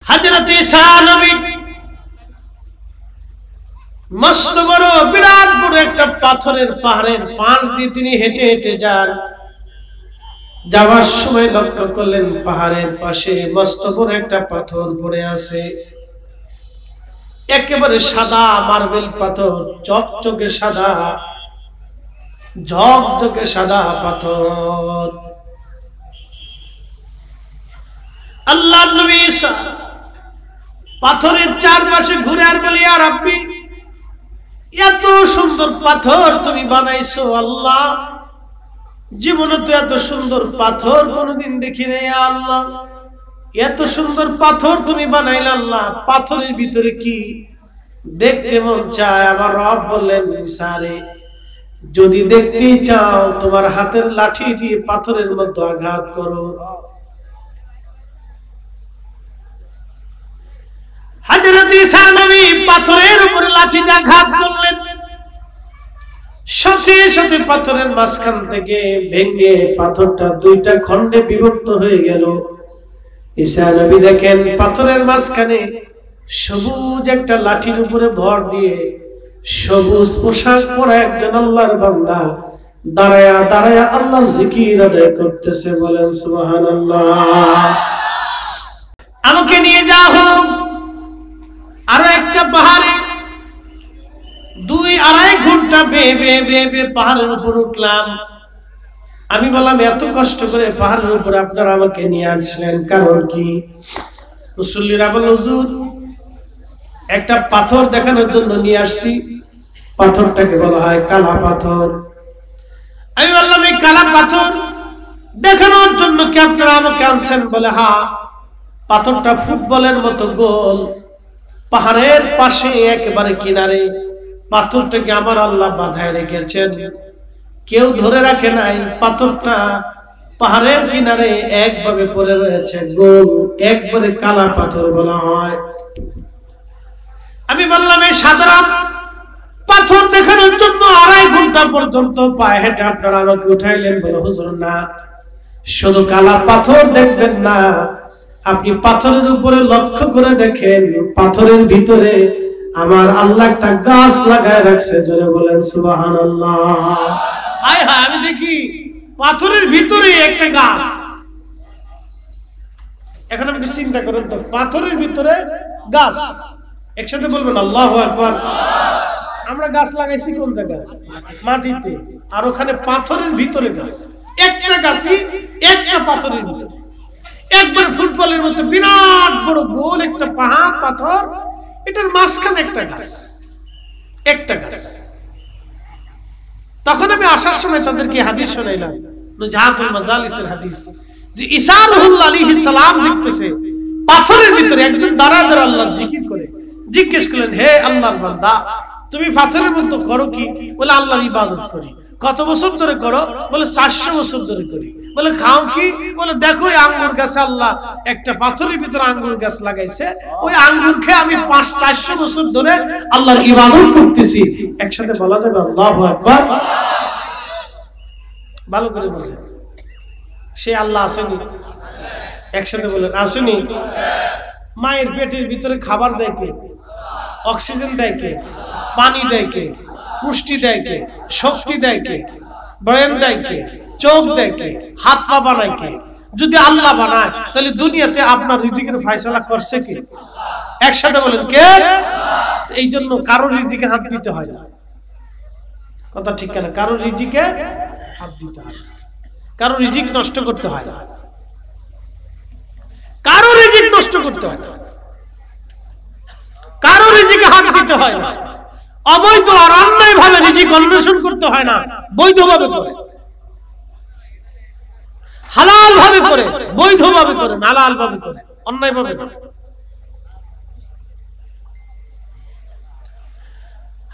হযরত ঈসা নবী মস্ত বড় বিরাট বড় একটা পাথরের পাহাড়ের পাশ দিয়ে তিনি হেঁটে হেঁটে যান। যাওয়ার সময় লক্ষ্য করলেন পাহাড়ের পাশে মস্ত বড় একটা পাথর পড়ে আছে, একেবারে সাদা মার্বেল পাথর, চকচকে সাদা, ঝকঝকে সাদা পাথর। আল্লাহর নবী ঈসা পাথরের চারপাশে ঘুরে আর বলি, ইয়া রাব্বি, এত সুন্দর পাথর তুমি বানাইছো আল্লাহ, জীবনে তো এত সুন্দর পাথর কোনোদিন দেখি নাই আল্লাহ, এত সুন্দর পাথর তুমি বানাইলে আল্লাহ, পাথরের ভিতরে কি দেখতে মন চায়? আমার রব বললেন, ঈসা রে, যদি দেখতে চাও তোমার হাতের লাঠি দিয়ে পাথরের মধ্যে আঘাত করো। হযরত ঈসা নবী পাথরের উপরে লাঠি দিয়ে আঘাত করলেন, সাথে সাথে পাথরের মাঝখান থেকে ভেঙে পাথরটা দুইটা খণ্ডে বিভক্ত হয়ে গেল। ঈসা নবী দেখেন পাথরের মাঝখানে সবুজ একটা লাঠির উপরে ভর দিয়ে সবুজ পোশাক পরা একজন আল্লাহর বান্দা দাঁড়ায়া দাঁড়ায়া আল্লাহর জিকির আদায় করতেছে। বলেন সুবহানাল্লাহ। আমাকে নিয়ে যাও আরো একটা পাহাড়ে, 2-2.5 ঘন্টা বেয়ে বেয়ে বেয়ে বেয়ে পাহাড়ের উপর উঠলাম। আমি বললাম, এত কষ্ট করে পাহাড়ের উপর আপনারা আমাকে নিয়ে আসলেন, কারণ কি? মুসল্লিরা বলল, হুজুর, একটা পাথর দেখানোর জন্য নিয়ে আসছি, পাথরটাকে বলা হয় কালা পাথর। আমি বললাম, এই কালা পাথর দেখানোর জন্য কি আপনারা আমাকে আনছেন? বলে, হ্যাঁ। পাথরটা ফুটবলের মতো গোল, পাহাড়ের পাশে একেবারে কিনারে পাথরটাকে আমার আল্লাহ বাঁধায় রেখেছেন, কেউ ধরে রাখে নাই। পাথরটা পাহাড়ের কিনারে একভাবে পড়ে রয়েছে, গোল, একবারে কালা পাথর বলা হয়। আমি বললাম, এই সাধারণ পাথর দেখানোর জন্য 2.5 ঘন্টা পর্যন্ত পায়ে হেঁটে আপনারা আমাকে উঠাইলেন। বলে, হুজুর না, শুধু কালা পাথর দেখবেন না, আপনি পাথরের উপরে লক্ষ্য করে দেখেন, পাথরের ভিতরে আমার আল্লাহ একটা গাছ লাগায় রাখছে। জোরে বলেন সুবহানাল্লাহ। হায় হায়, আমি দেখি পাথরের ভিতরে একটা গাছ। এখন আপনি চিন্তা করেন তো, পাথরের ভিতরে গাছ, একসাথে বলবেন আল্লাহু আকবার। আমরা গাছ লাগাইছি কোন জায়গায়? মাটিতে। আর ওখানে পাথরের ভিতরে গাছ, একটা গাছই একটা পাথরের ভিতরে, একবার ফুটবলের মতো বিরাট বড় গোল একটা পাহাড় পাথর, এটার মাঝখানে একটা গাছ, একটা গাছ। তখন আমি আসার সময় তাদেরকে হাদিস শোনাইলাম, নুজাতুল মাজালিসের হাদিস, যে ঈসা রুহুল্লাহ আলাইহিস সালাম দেখতেছে পাথরের ভিতরে একজন দাঁড়া দাঁড়া আল্লাহর জিকির করে। জিজ্ঞেস করলেন, হে আল্লাহর বান্দা, তুমি পাথরের মধ্যে করো কি? বলে, আল্লাহর ইবাদত করি। কত বছর ধরে করো? বলে, 400 বছর ধরে করি। বলে, খাও কি? বলে, দেখো এই আঙ্গুর গাছে আল্লাহ একটা পাথরের ভিতরে আঙ্গুর গাছ লাগাইছে, ওই আঙ্গুর খেয়ে আমি 400 বছর ধরে আল্লাহর ইবাদত করতেছি। একসাথে বলা যাবে আল্লাহু আকবার? ভালো করে বুঝে, সে আল্লাহ আসেনি? একসাথে বলেন, আসেনি? মায়ের পেটের ভিতরে খাবার দেয় কে? অক্সিজেন দেয় কে? পানি দেয় কে? পুষ্টি দেয় কে? শক্তি দেয় কে? ব্রেন দেয় কে? চোখ দেয় কে? হাত পা বানায় কে? যদি আল্লাহ বানায়, তাহলে দুনিয়াতে আপনার রিজিকের ফয়সালা করছে কে? একসাথে বলেন, কে? এই জন্য কারো রিজিকে হাত দিতে হয় না। কথা ঠিক না? কারো রিজিকে হাত দিতে হয়, কারো রিজিক নষ্ট করতে হয় না, কারো রিজিক নষ্ট করতে হয় না, কারো রিজিকে হাত দিতে হয় না। অবৈধ আর অন্যায় ভাবে রিজিক অন্বেষণ করতে হয় না, বৈধভাবে করে, হালাল ভাবে করে, বৈধভাবে করে, হালাল ভাবে করে, অন্যায় ভাবে না।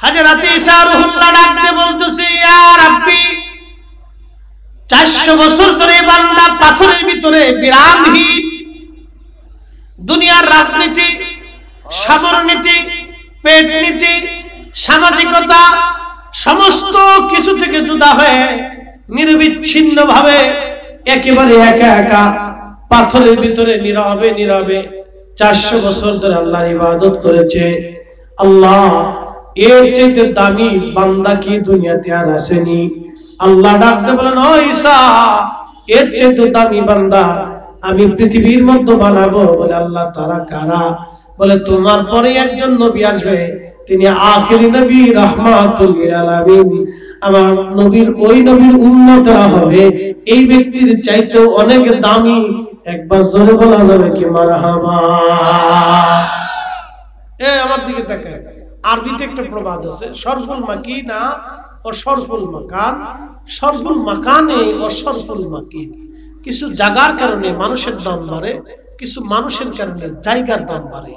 হযরত ঈসা রুহুল্লাহ ডাকতে বলতেছে, ইয়া রাব্বি, 400 বছর ধরে বান্দা পাথরের ভিতরে বিরামহীন, দুনিয়ার রাজনীতি, সামরনীতি, পেট নীতি, সামাজিকতা সমস্ত কিছু থেকে জুদা হয়ে নিরবিচ্ছিন্ন ভাবে একেবারে একা একা পাথরের ভিতরে নীরবে নীরবে 400 বছর ধরে আল্লাহর ইবাদত করেছে। আল্লাহ এর চেয়ে দামি বান্দা কি দুনিয়াতে আর আসেনি? আল্লাহ ডাকতে বলেন, ও ঈসা, এর চেয়ে দামি বান্দা আমি পৃথিবীর মধ্যে বানাবো। বলে আল্লাহ তারা কারা? বলে তোমার পরে একজন নবী আসবে, তিনি আখিরি নবী, রাহমাতুল লিল আলামিন। আমার নবীর ওই নবীর উম্মতরা হবে এই ব্যক্তির চাইতেও অনেক দামি। একবার জোরে বলা যাবে কি মারহাবা? আমার দিকে তাকায়। আরবিতে একটা প্রবাদ আছে, সরফুল মাকিনা ও সরফুল মাকান, সরফুল মাকানে ও সরফুল মাকিন। কিছু জায়গার কারণে মানুষের দাম বাড়ে, কিছু মানুষের কারণে জায়গার দাম বাড়ে।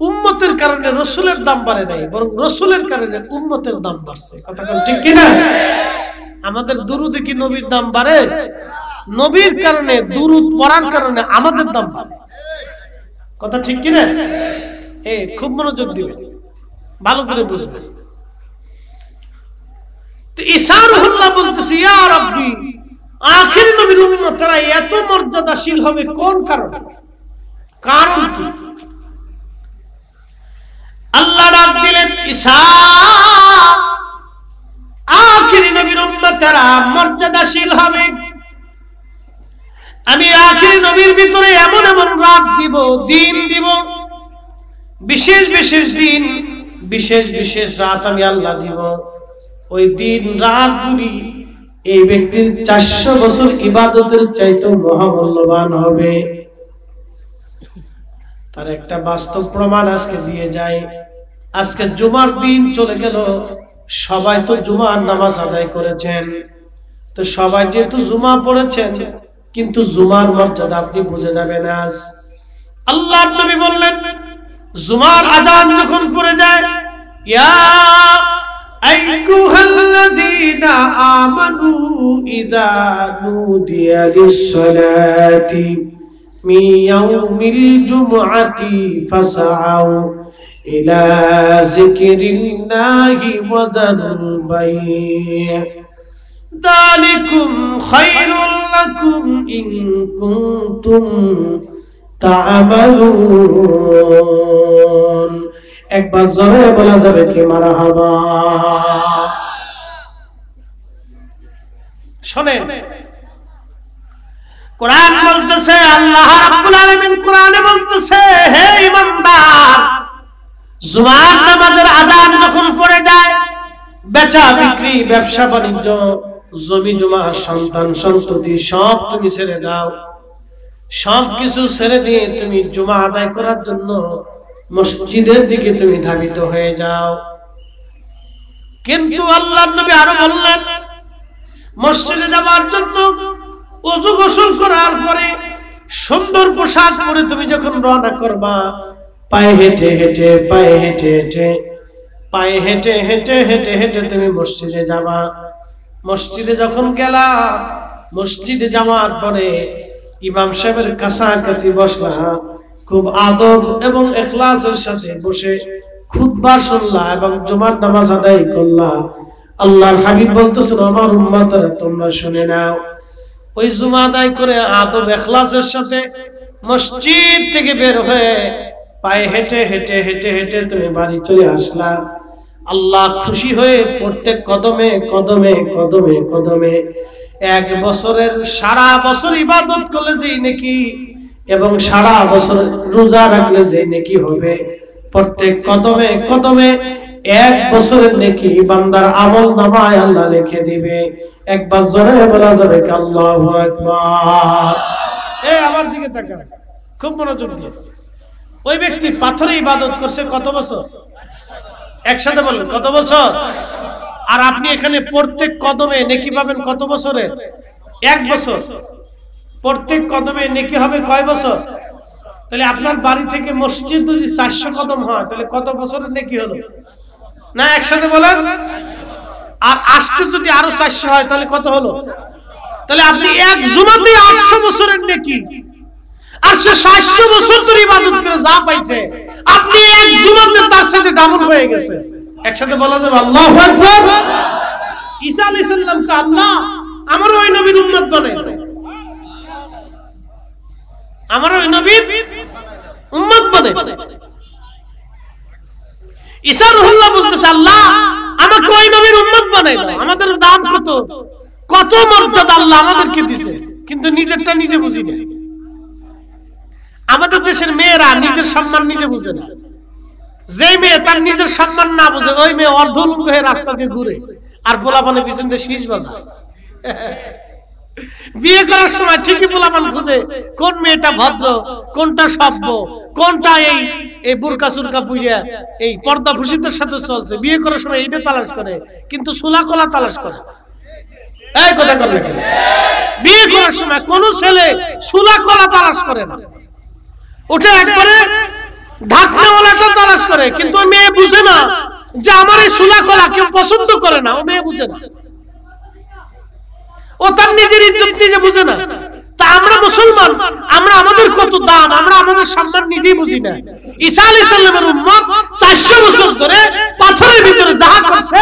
উম্মতের কারণে রসুলের দাম বাড়ে নাই, বরং রসুলের কারণে উম্মতের দাম বাড়ছে। কথা বল ঠিক কিনা? আমাদের দুরুদে কি নবীর দাম বাড়ে? নবীর কারণে, দুরুদ পড়ার কারণে আমাদের দাম বাড়ে। কথা ঠিক কিনা? খুব মনোযোগ দিবেন, ভালো করে বুঝবেন। তো ঈসা রূহুল্লাহ বলতেছে, ইয়া রাব্বি, আখির নবীর উম্মতরা এত মর্যাদাশীল হবে কোন কারণে? কারণ কি? আল্লাহ ডাক দিলেন, ঈসা, আখির নবীর উম্মতরা মর্যাদাশীল হবে। আমি আখির নবীর ভিতরে এমন এমন রাত দিব, দিন দিব, বিশেষ বিশেষ দিন, বিশেষ বিশেষ রাত আমি আল্লাহ দিব। ওই দিন রাতগুলি এই ব্যক্তির 400 বছর ইবাদতের চাইতে মহামূল্যবান হবে। তার একটা বাস্তব প্রমাণ আজকে দিয়ে যায়। আজকে জুমার দিন চলে গেল, সবাই তো জুমার নামাজ আদায় করেছেন। তো সবাই যেহেতু জুমা পড়েছেন, কিন্তু জুমার মর্যাদা আপনি বুঝে যাবেন আজ। আল্লাহর নবী বললেন, জুমার আযান যখন পড়ে যায়, ইয়া আইয়ুহাল্লাযীনা আমানু ইযা নুদিয়া লিস-সালাতি মিন ইয়াউমিল জুমআতি ফাসআউ ইলা যিকরিল্লাহি ওয়া যারুল বাই', যালিকুম খায়রুল লাকুম ইন কুনতুম তা'মালুন। একবার জোরে বলা যাবে কি মারহাবা? শুনেন, কোরআন বলতেছে, আল্লাহ রাব্বুল আলামিন কোরআনে বলতেছে, হে ঈমানদার, জুমার নামাজের আযান যখন পড়ে যায়, বেচা বিক্রি, ব্যবসা বাণিজ্য, জমি জমা, সন্তান সন্ততি সব তুমি ছেড়ে দাও। সবকিছু ছেড়ে দিয়ে তুমি জুমা আদায় করার জন্য মসজিদের দিকে তুমি ধাবিত হয়ে যাও। কিন্তু আল্লাহর নবী আরো বললেন, মসজিদে যাওয়ার জন্য ওযু গোসল করার পরে সুন্দর পোশাক পরে তুমি যখন রওনা করবা, পায়ে হেঁটে হেঁটে, পায়ে হেঁটে হেঁটে, পায়ে হেঁটে হেঁটে হেঁটে হেঁটে তুমি মসজিদে যাবা। মসজিদে যখন গেলা, মসজিদে যাওয়ার পরে ইমাম সাহেবের কাছাকাছি বসলা, খুব আদব এবং ইখলাসের সাথে বসে খুতবা শুনলা এবং জুমার নামাজ আদায় করলা। আল্লাহর হাবিব বলতেছেন, আমার উম্মতরা তোমরা শুনে নাও, ওই জুমা আদায় করে আদব ইখলাসের সাথে মসজিদ থেকে বের হয়ে পায়ে হেঁটে হেঁটে হেঁটে হেঁটে তুমি বাড়ি চলে আসলা। আল্লাহ খুশি হয়ে প্রত্যেক কদমে কদমে কদমে কদমে 1 বছরের সারা বছর ইবাদত করলে যেই নেকি এবং সারা বছর রোজা রাখলে যেই নেকি হবে, প্রত্যেক কদমে কদমে 1 বছরের নেকি বান্দার আমল নামায় আল্লাহ লিখে দিবে। একবার জোরে বলা যাবে কি আল্লাহু আকবার? আমার দিকে তাকান, খুব মনোযোগ দিয়ে। ওই ব্যক্তি পাথরে ইবাদত করছে কত বছর? একসাথে বলেন, কত বছর? আর আপনি এখানে প্রত্যেক কদমে নেকি পাবেন কত বছরে? 1 বছর। প্রত্যেক কদমে নেকি হবে কয় বছর? তাহলে আপনার বাড়ি থেকে মসজিদ যদি 400 কদম হয়, তাহলে কত বছরের নেকি হলো? না, একসাথে বলেন। আর আসতে যদি আরো 400 হয়, তাহলে কত হলো? তাহলে আপনি এক জুমাতে 800 বছরের নেকি, আর সে 700 বছর ধরে ইবাদত করে যা পাইছে, আপনি এক জুমাতে তার সাথে ডাবল হয়ে গেছে। একসাথে বলা যাবে আল্লাহু আকবার। ঈসা আলাইহিস সালামকে আল্লাহ আমার ওই নবীর উম্মত বানাইলো, আমার ওই নবীর উম্মত বানাই। ঈসা রুহুল্লাহ বলতেছে, আল্লাহ আমাকে ওই নবীর উম্মত বানাই দাও। আমাদের দাম কত, কত মর্যাদা আল্লাহ আমাদেরকে দিয়েছে, কিন্তু নিজেরটা নিজে বুঝি না। আমাদের দেশের মেয়েরা নিজের সম্মান নিজে বুঝে না। যে মেয়ে তার নিজের সম্মান না বুঝে, ওই মেয়ে অর্ধলুঙ্গ হয়ে রাস্তা দিয়ে ঘুরে আর পোলাপানের পিছন দিয়ে শীষ বাজায়। বিয়ে করার সময় ঠিকই পোলাপান খুঁজে কোন মেয়েটা ভদ্র, কোনটা সভ্য, কোনটা এই বুরকা সুরকা পুইয়া এই পর্দা ভূষিতের সাথে চলছে। বিয়ে করার সময় এইটা তালাশ করে, কিন্তু সুলা কলা তালাশ করে। এই কথা বল না কেন? বিয়ে করার সময় কোন ছেলে সুলা কলা তালাশ করে না, ওটা একবারে ঢাকনাওয়ালাটা তালাশ করে। কিন্তু ওই মেয়ে বুঝে না যে আমার এই সুলা কলা কেউ পছন্দ করে না। ও মেয়ে বুঝে না, ও তার নিজের ইজ্জত নিজে বুঝে না। তা আমরা মুসলমান, আমরা আমাদের কত দাম, আমরা আমাদের সম্মান নিজেই বুঝি না। ঈসা আলাইহিস সালামের উম্মত 400 বছর ধরে পাথরের ভিতরে যাহা করছে,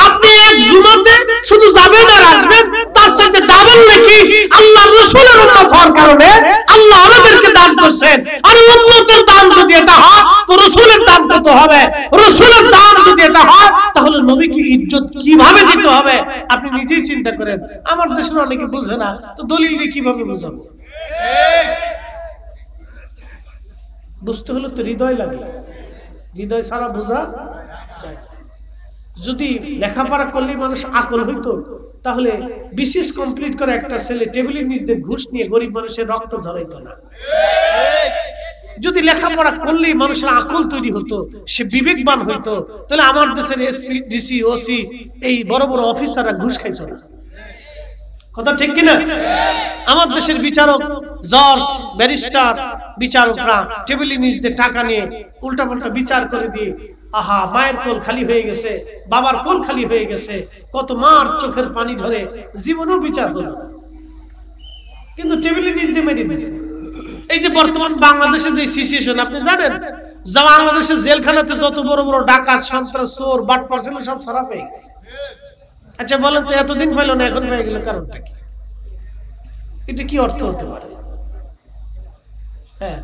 আপনি এক জুমাতে শুধু যাবেন আর আসবেন, তার সাথে ডাবল নাকি আল্লাহর রাসূলের উম্মত হওয়ার কারণে আল্লাহ আমাদেরকে দান করছেন। আর উম্মতের দান যদি এটা হয়, তো রাসূলের দান কত হবে? রাসূলের দান যদি এটা হয়, তাহলে নবীকে ইজ্জত কিভাবে দিতে হবে আপনি নিজেই চিন্তা করেন। আমার দেশের অনেকে বুঝে না, তো দলিল দিয়ে কিভাবে বুঝাবো? বুঝতে হলে তো হৃদয় লাগে, হৃদয় ছাড়া বোঝা যায়। যদি লেখাপড়া করলে মানুষ আকল হইতো, তাহলে বিসিএস কমপ্লিট করে একটা ছেলে টেবিলের নিচ দিয়ে ঘুষ নিয়ে গরিব মানুষের রক্ত ঝরাইতো না। যদি লেখাপড়া করলেই মানুষের আকল তৈরি হতো, সে বিবেকবান হইতো, তাহলে আমার দেশের এসপি, ডিসি, ওসি, এই বড় বড় অফিসাররা ঘুষ খাইতো না। কথা ঠিক কিনা? আমার দেশের বিচারক, জজ, ব্যারিস্টার, বিচারকরা টেবিলের নিচ দিয়ে টাকা নিয়ে উল্টাপাল্টা বিচার করে দিয়ে, আহা মায়ের কোল খালি হয়ে গেছে, বাবার কোল খালি হয়ে গেছে, কত মার চোখের পানি ধরে জীবনেও বিচার হলো, কিন্তু টেবিলের নিচ দিয়ে মেরে দিচ্ছে। এই যে বর্তমান বাংলাদেশের যে সিচুয়েশন আপনি জানেন, যা বাংলাদেশের জেলখানাতে যত বড় বড় ডাকাত, সন্ত্রাস, চোর, বাটপার ছিল সব সারা পেয়ে গেছে। আচ্ছা বলেন তো, এতদিন পাইল না, এখন পেয়ে গেল, কারণটা কি? এটা কি অর্থ হতে পারে? হ্যাঁ,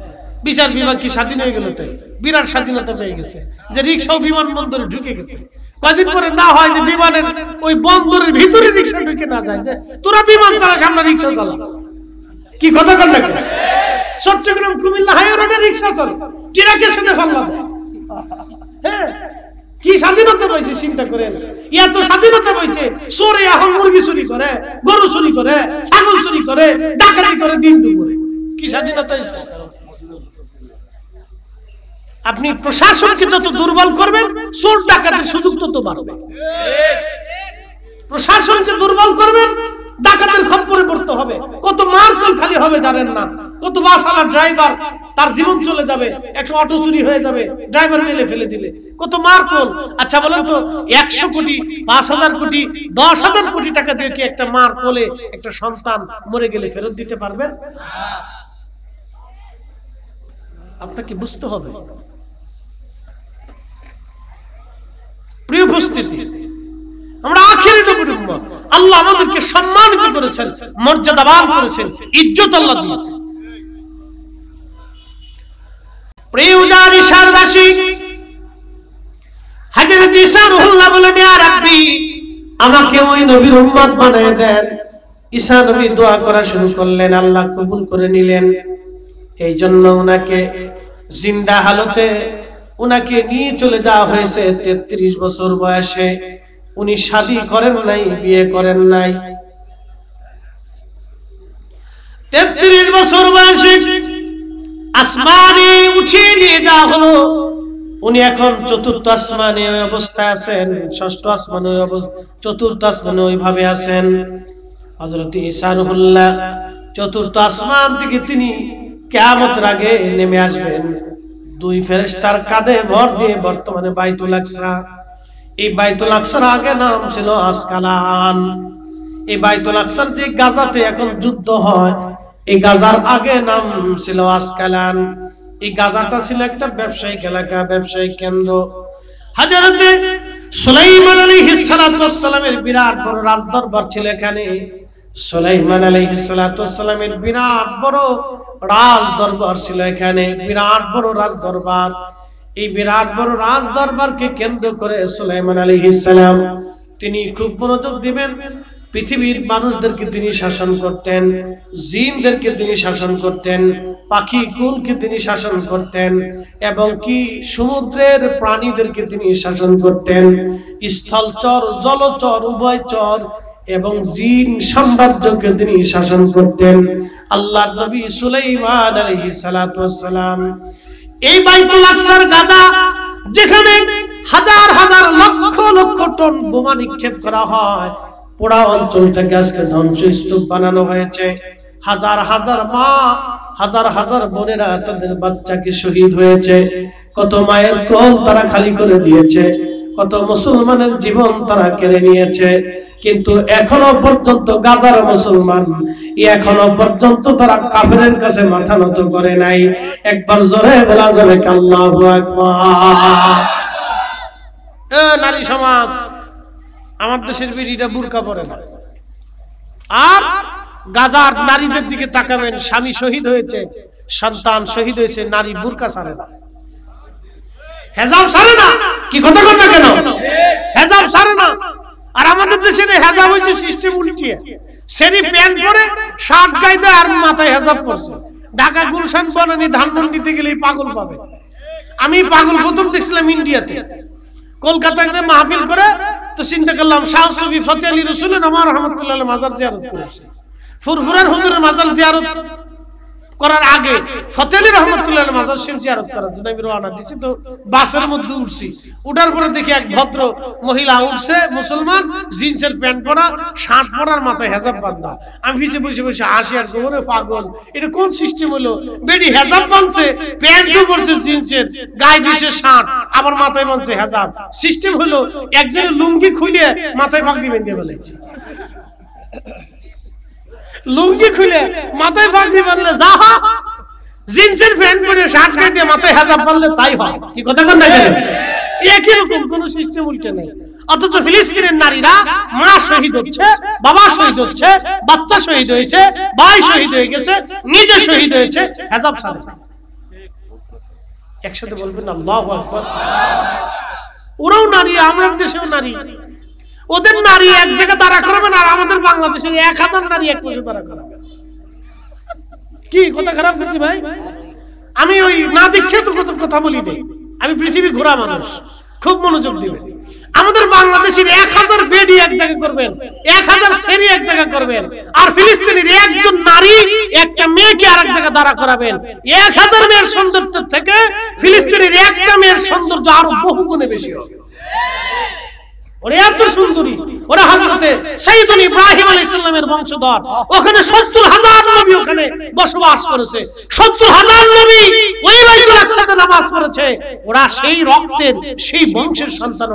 বিচার বিভাগ কি স্বাধীন হয়ে গেল? তাহলে বিরাট স্বাধীনতা পেয়ে গেছে, যে রিক্সাও বিমানবন্দরে ঢুকে গেছে। কয়দিন পরে না হয় যে বিমানের ওই বন্দরের ভিতরে রিক্সা ঢুকে না যায়, যে তোরা বিমান চালাস, আমরা রিক্সা চালাবো। কি কথা কর না? চট্টগ্রাম কুমিল্লা হাই রোডে রিক্সা চলে, ট্রাকের সাথে ফাল্লা দেয়। হ্যাঁ, কি স্বাধীনতা পাইছে চিন্তা করেন। এত স্বাধীনতা পাইছে, চোরে এখন মুরগি চুরি করে, গরু চুরি করে, ছাগল চুরি করে, ডাকাতি করে দিন দুপুরে। কি স্বাধীনতা? আপনি প্রশাসনকে যত দুর্বল করবেন, চোর ডাকাতের সুযোগ তত বাড়বে। প্রশাসনকে দুর্বল করবেন, ডাকাতের খপ্পরে পড়তে হবে। কত মারকল খালি হবে জানেন না, কত বাসওয়ালা ড্রাইভার তার জীবন চলে যাবে, একটা অটো চুরি হয়ে যাবে, ড্রাইভার মেলে ফেলে দিলে, কত মারকল। আচ্ছা বলেন তো, 100 কোটি, 5000 কোটি, 10,000 কোটি টাকা দিয়ে কি একটা মার কোলে একটা সন্তান মরে গেলে ফেরত দিতে পারবেন? আপনাকে বুঝতে হবে। প্রিয় উপস্থিতি, আমরা আখেরি নবীর উম্মত। আল্লাহ আমাদেরকে সম্মানিত করেছেন, মর্যাদাবান করেছেন, ইজ্জত আল্লাহ দিয়েছেন। প্রিয় জানিসারবাসী, হযরত ঈসা রুহুল্লাহ বলেন, ইয়া রাব্বি, আমাকে ওই নবীর উম্মত বানায় দেন। ঈসা নবী দোয়া করা শুরু করলেন, আল্লাহ কবুল করে নিলেন। এই জন্য ওনাকে জিন্দা হালতে ওনাকে নিয়ে চলে যাওয়া হয়েছে 33 বছর বয়সে। উনি শাদী করেন নাই, বিয়ে করেন নাই। 33 বছর বয়সে আসমানে উঠিয়ে নিয়ে যাওয়া হলো। উনি এখন 4র্থ আসমানে ওই অবস্থায় আছেন, 6ষ্ঠ আসমানে ওই অবস্থা, 4র্থ আসমানে ওইভাবে আছেন। হযরত ঈসা রুহুল্লাহ 4র্থ আসমান থেকে তিনি কিয়ামতের আগে নেমে আসবেন। 2 ফেরেশতার কাঁধে ভর দিয়ে বর্তমানে বাইতুল আকসা, এই বাইতুল আকসার আগে নাম ছিল আসকালান। এই বাইতুল আকসার যে গাজাতে এখন যুদ্ধ হয়, এই গাজার আগে নাম ছিল আসকালান। এই গাজাটা ছিল একটা ব্যবসায়িক এলাকা, ব্যবসায়িক কেন্দ্র। হযরতে সুলাইমান আলাইহিস সালাতু ওয়াস সালামের বিরাট বড় রাজদরবার ছিল এখানে। সুলাইমান আলাইহিস সালাতু ওয়াস সালামের বিরাট বড় রাজ দরবার ছিল, এখানে বিরাট বড় রাজ দরবার। এই বিরাট বড় রাজ দরবারকে কেন্দ্র করে সুলাইমান আলাইহিস সালাম তিনি খুব মনোযোগ দিবেন। পৃথিবীর মানুষদেরকে তিনি শাসন করতেন, জিনদেরকে তিনি শাসন করতেন, পাখি কুলকে তিনি শাসন করতেন, এবং কি সমুদ্রের প্রাণীদেরকে তিনি শাসন করতেন, স্থলচর জলচর উভয়চর এবং জিন সাম্রাজ্যকে তিনি শাসন করতেন। আল্লাহর নবী সুলাইমান আলাইহিস সালাতু ওয়াস সালাম এই বাইতুল আকসার গাজা, যেখানে হাজার হাজার লক্ষ লক্ষ টন বোমা নিক্ষেপ করা হয়, পুরা অঞ্চলটাকে আজকে ধ্বংসস্তূপ বানানো হয়েছে। হাজার হাজার মা, হাজার হাজার বোনেরা তাদের বাচ্চাকে শহীদ হয়েছে। কত মায়ের কোল তারা খালি করে দিয়েছে, কত মুসলমানের জীবন তারা কেড়ে নিয়েছে। কিন্তু এখনো পর্যন্ত গাজার মুসলমান এখনো পর্যন্ত তারা কাফেরের কাছে মাথা নত করে নাই। একবার জোরে বলা যাবে আল্লাহু আকবার। নারী সমাজ, আমার দেশের বেরিটা বুরকা পরে না। আর গাজার নারীদের দিকে তাকাবেন, স্বামী শহীদ হয়েছে, সন্তান শহীদ হয়েছে, নারী বুরকা ছাড়ে না, হেজাব ছাড়ে না। কি কথা বল না কেন? হেজাব ছাড়ে না। আর আমাদের দেশে হেজাব হয়েছে সিস্টেম উল্টিয়ে, সেরি প্যান্ট পরে শার্ট গায়ে দেয় আর মাথায় হেজাব পরছে। ঢাকা গুলশান বনানী ধানমন্ডিতে গেলেই পাগল পাবে। আমি পাগল প্রথম দেখছিলাম ইন্ডিয়াতে, কলকাতায় মাহফিল করে, তো চিন্তা করলাম শাহ সুফি ফতেহ আলী রসুলের আমার রহমতুল্লাহ মাজার জিয়ারত করেছে। ফুরফুরার হুজুরের মাজার জিয়ারত করার আগে ফতেহ আলী রহমতুল্লাহ মাজার শরীফ জিয়ারত করার জন্য আমি রওনা দিছি। তো বাসের মধ্যে উঠছি, উঠার পরে দেখি এক ভদ্র মহিলা উঠছে, মুসলমান, জিন্সের প্যান্ট পরা, শার্ট পরার, মাথায় হেজাব বাঁধা। আমি পিছে বসে বসে হাসি আর ওরে পাগল, এটা কোন সিস্টেম হলো? বেডি হেজাব বাঁধছে, প্যান্টও পরছে জিন্সের, গায়ে দিছে শার্ট, আবার মাথায় বাঁধছে হেজাব। সিস্টেম হলো একজনের লুঙ্গি খুলে মাথায় পাগড়ি বেঁধে ফেলেছে। লুঙ্গি খুলে মাথায় পাগড়ি বাঁধলে যা হয়, জিন্সের প্যান্ট পরে শার্ট গায়ে দিয়ে মাথায় হেজাব বাঁধলে তাই হয়। কি কথা বল না কেন? একই রকম, কোন সিস্টেম উল্টে নেই। অথচ ফিলিস্তিনের নারীরা মা শহীদ হচ্ছে, বাবা শহীদ হচ্ছে, বাচ্চা শহীদ হয়েছে, ভাই শহীদ হয়ে গেছে, নিজে শহীদ হয়েছে, হেজাব ছাড়ে। একসাথে বলবেন আল্লাহু আকবার। ওরাও নারী, আমাদের দেশেও নারী। ওদের নারী এক জায়গায় দাঁড়া করাবেন, আর আমাদের বাংলাদেশের 1000 নারী এক পাশে দাঁড়া করাবেন। কি কথা খারাপ করছি ভাই? আমি ওই না দেখে তো কথা বলি নেই, আমি পৃথিবী ঘোরা মানুষ, খুব মনোযোগ দিবেন। আমাদের বাংলাদেশের 1000 বেডি এক জায়গায় করবেন, 1000 সেরি এক জায়গায় করবেন, আর ফিলিস্তিনের একজন নারী একটা মেয়েকে আরেক জায়গায় দাঁড়া করাবেন। 1000 মেয়ের সৌন্দর্য থেকে ফিলিস্তিনের একটা মেয়ের সৌন্দর্য আরো বহু গুণে বেশি হবে। ওরা এত সুন্দরী, ওরা হযরতে সাইয়্যিদুল ইব্রাহিম আলাইহিস সালামের বংশধর। ওখানে 70,000 নবী ওখানে বসবাস করেছে, 70,000 নবী ওই বাইতুল আকসাতে নামাজ পড়েছে। ওরা সেই রক্তের, সেই বংশের সন্তান।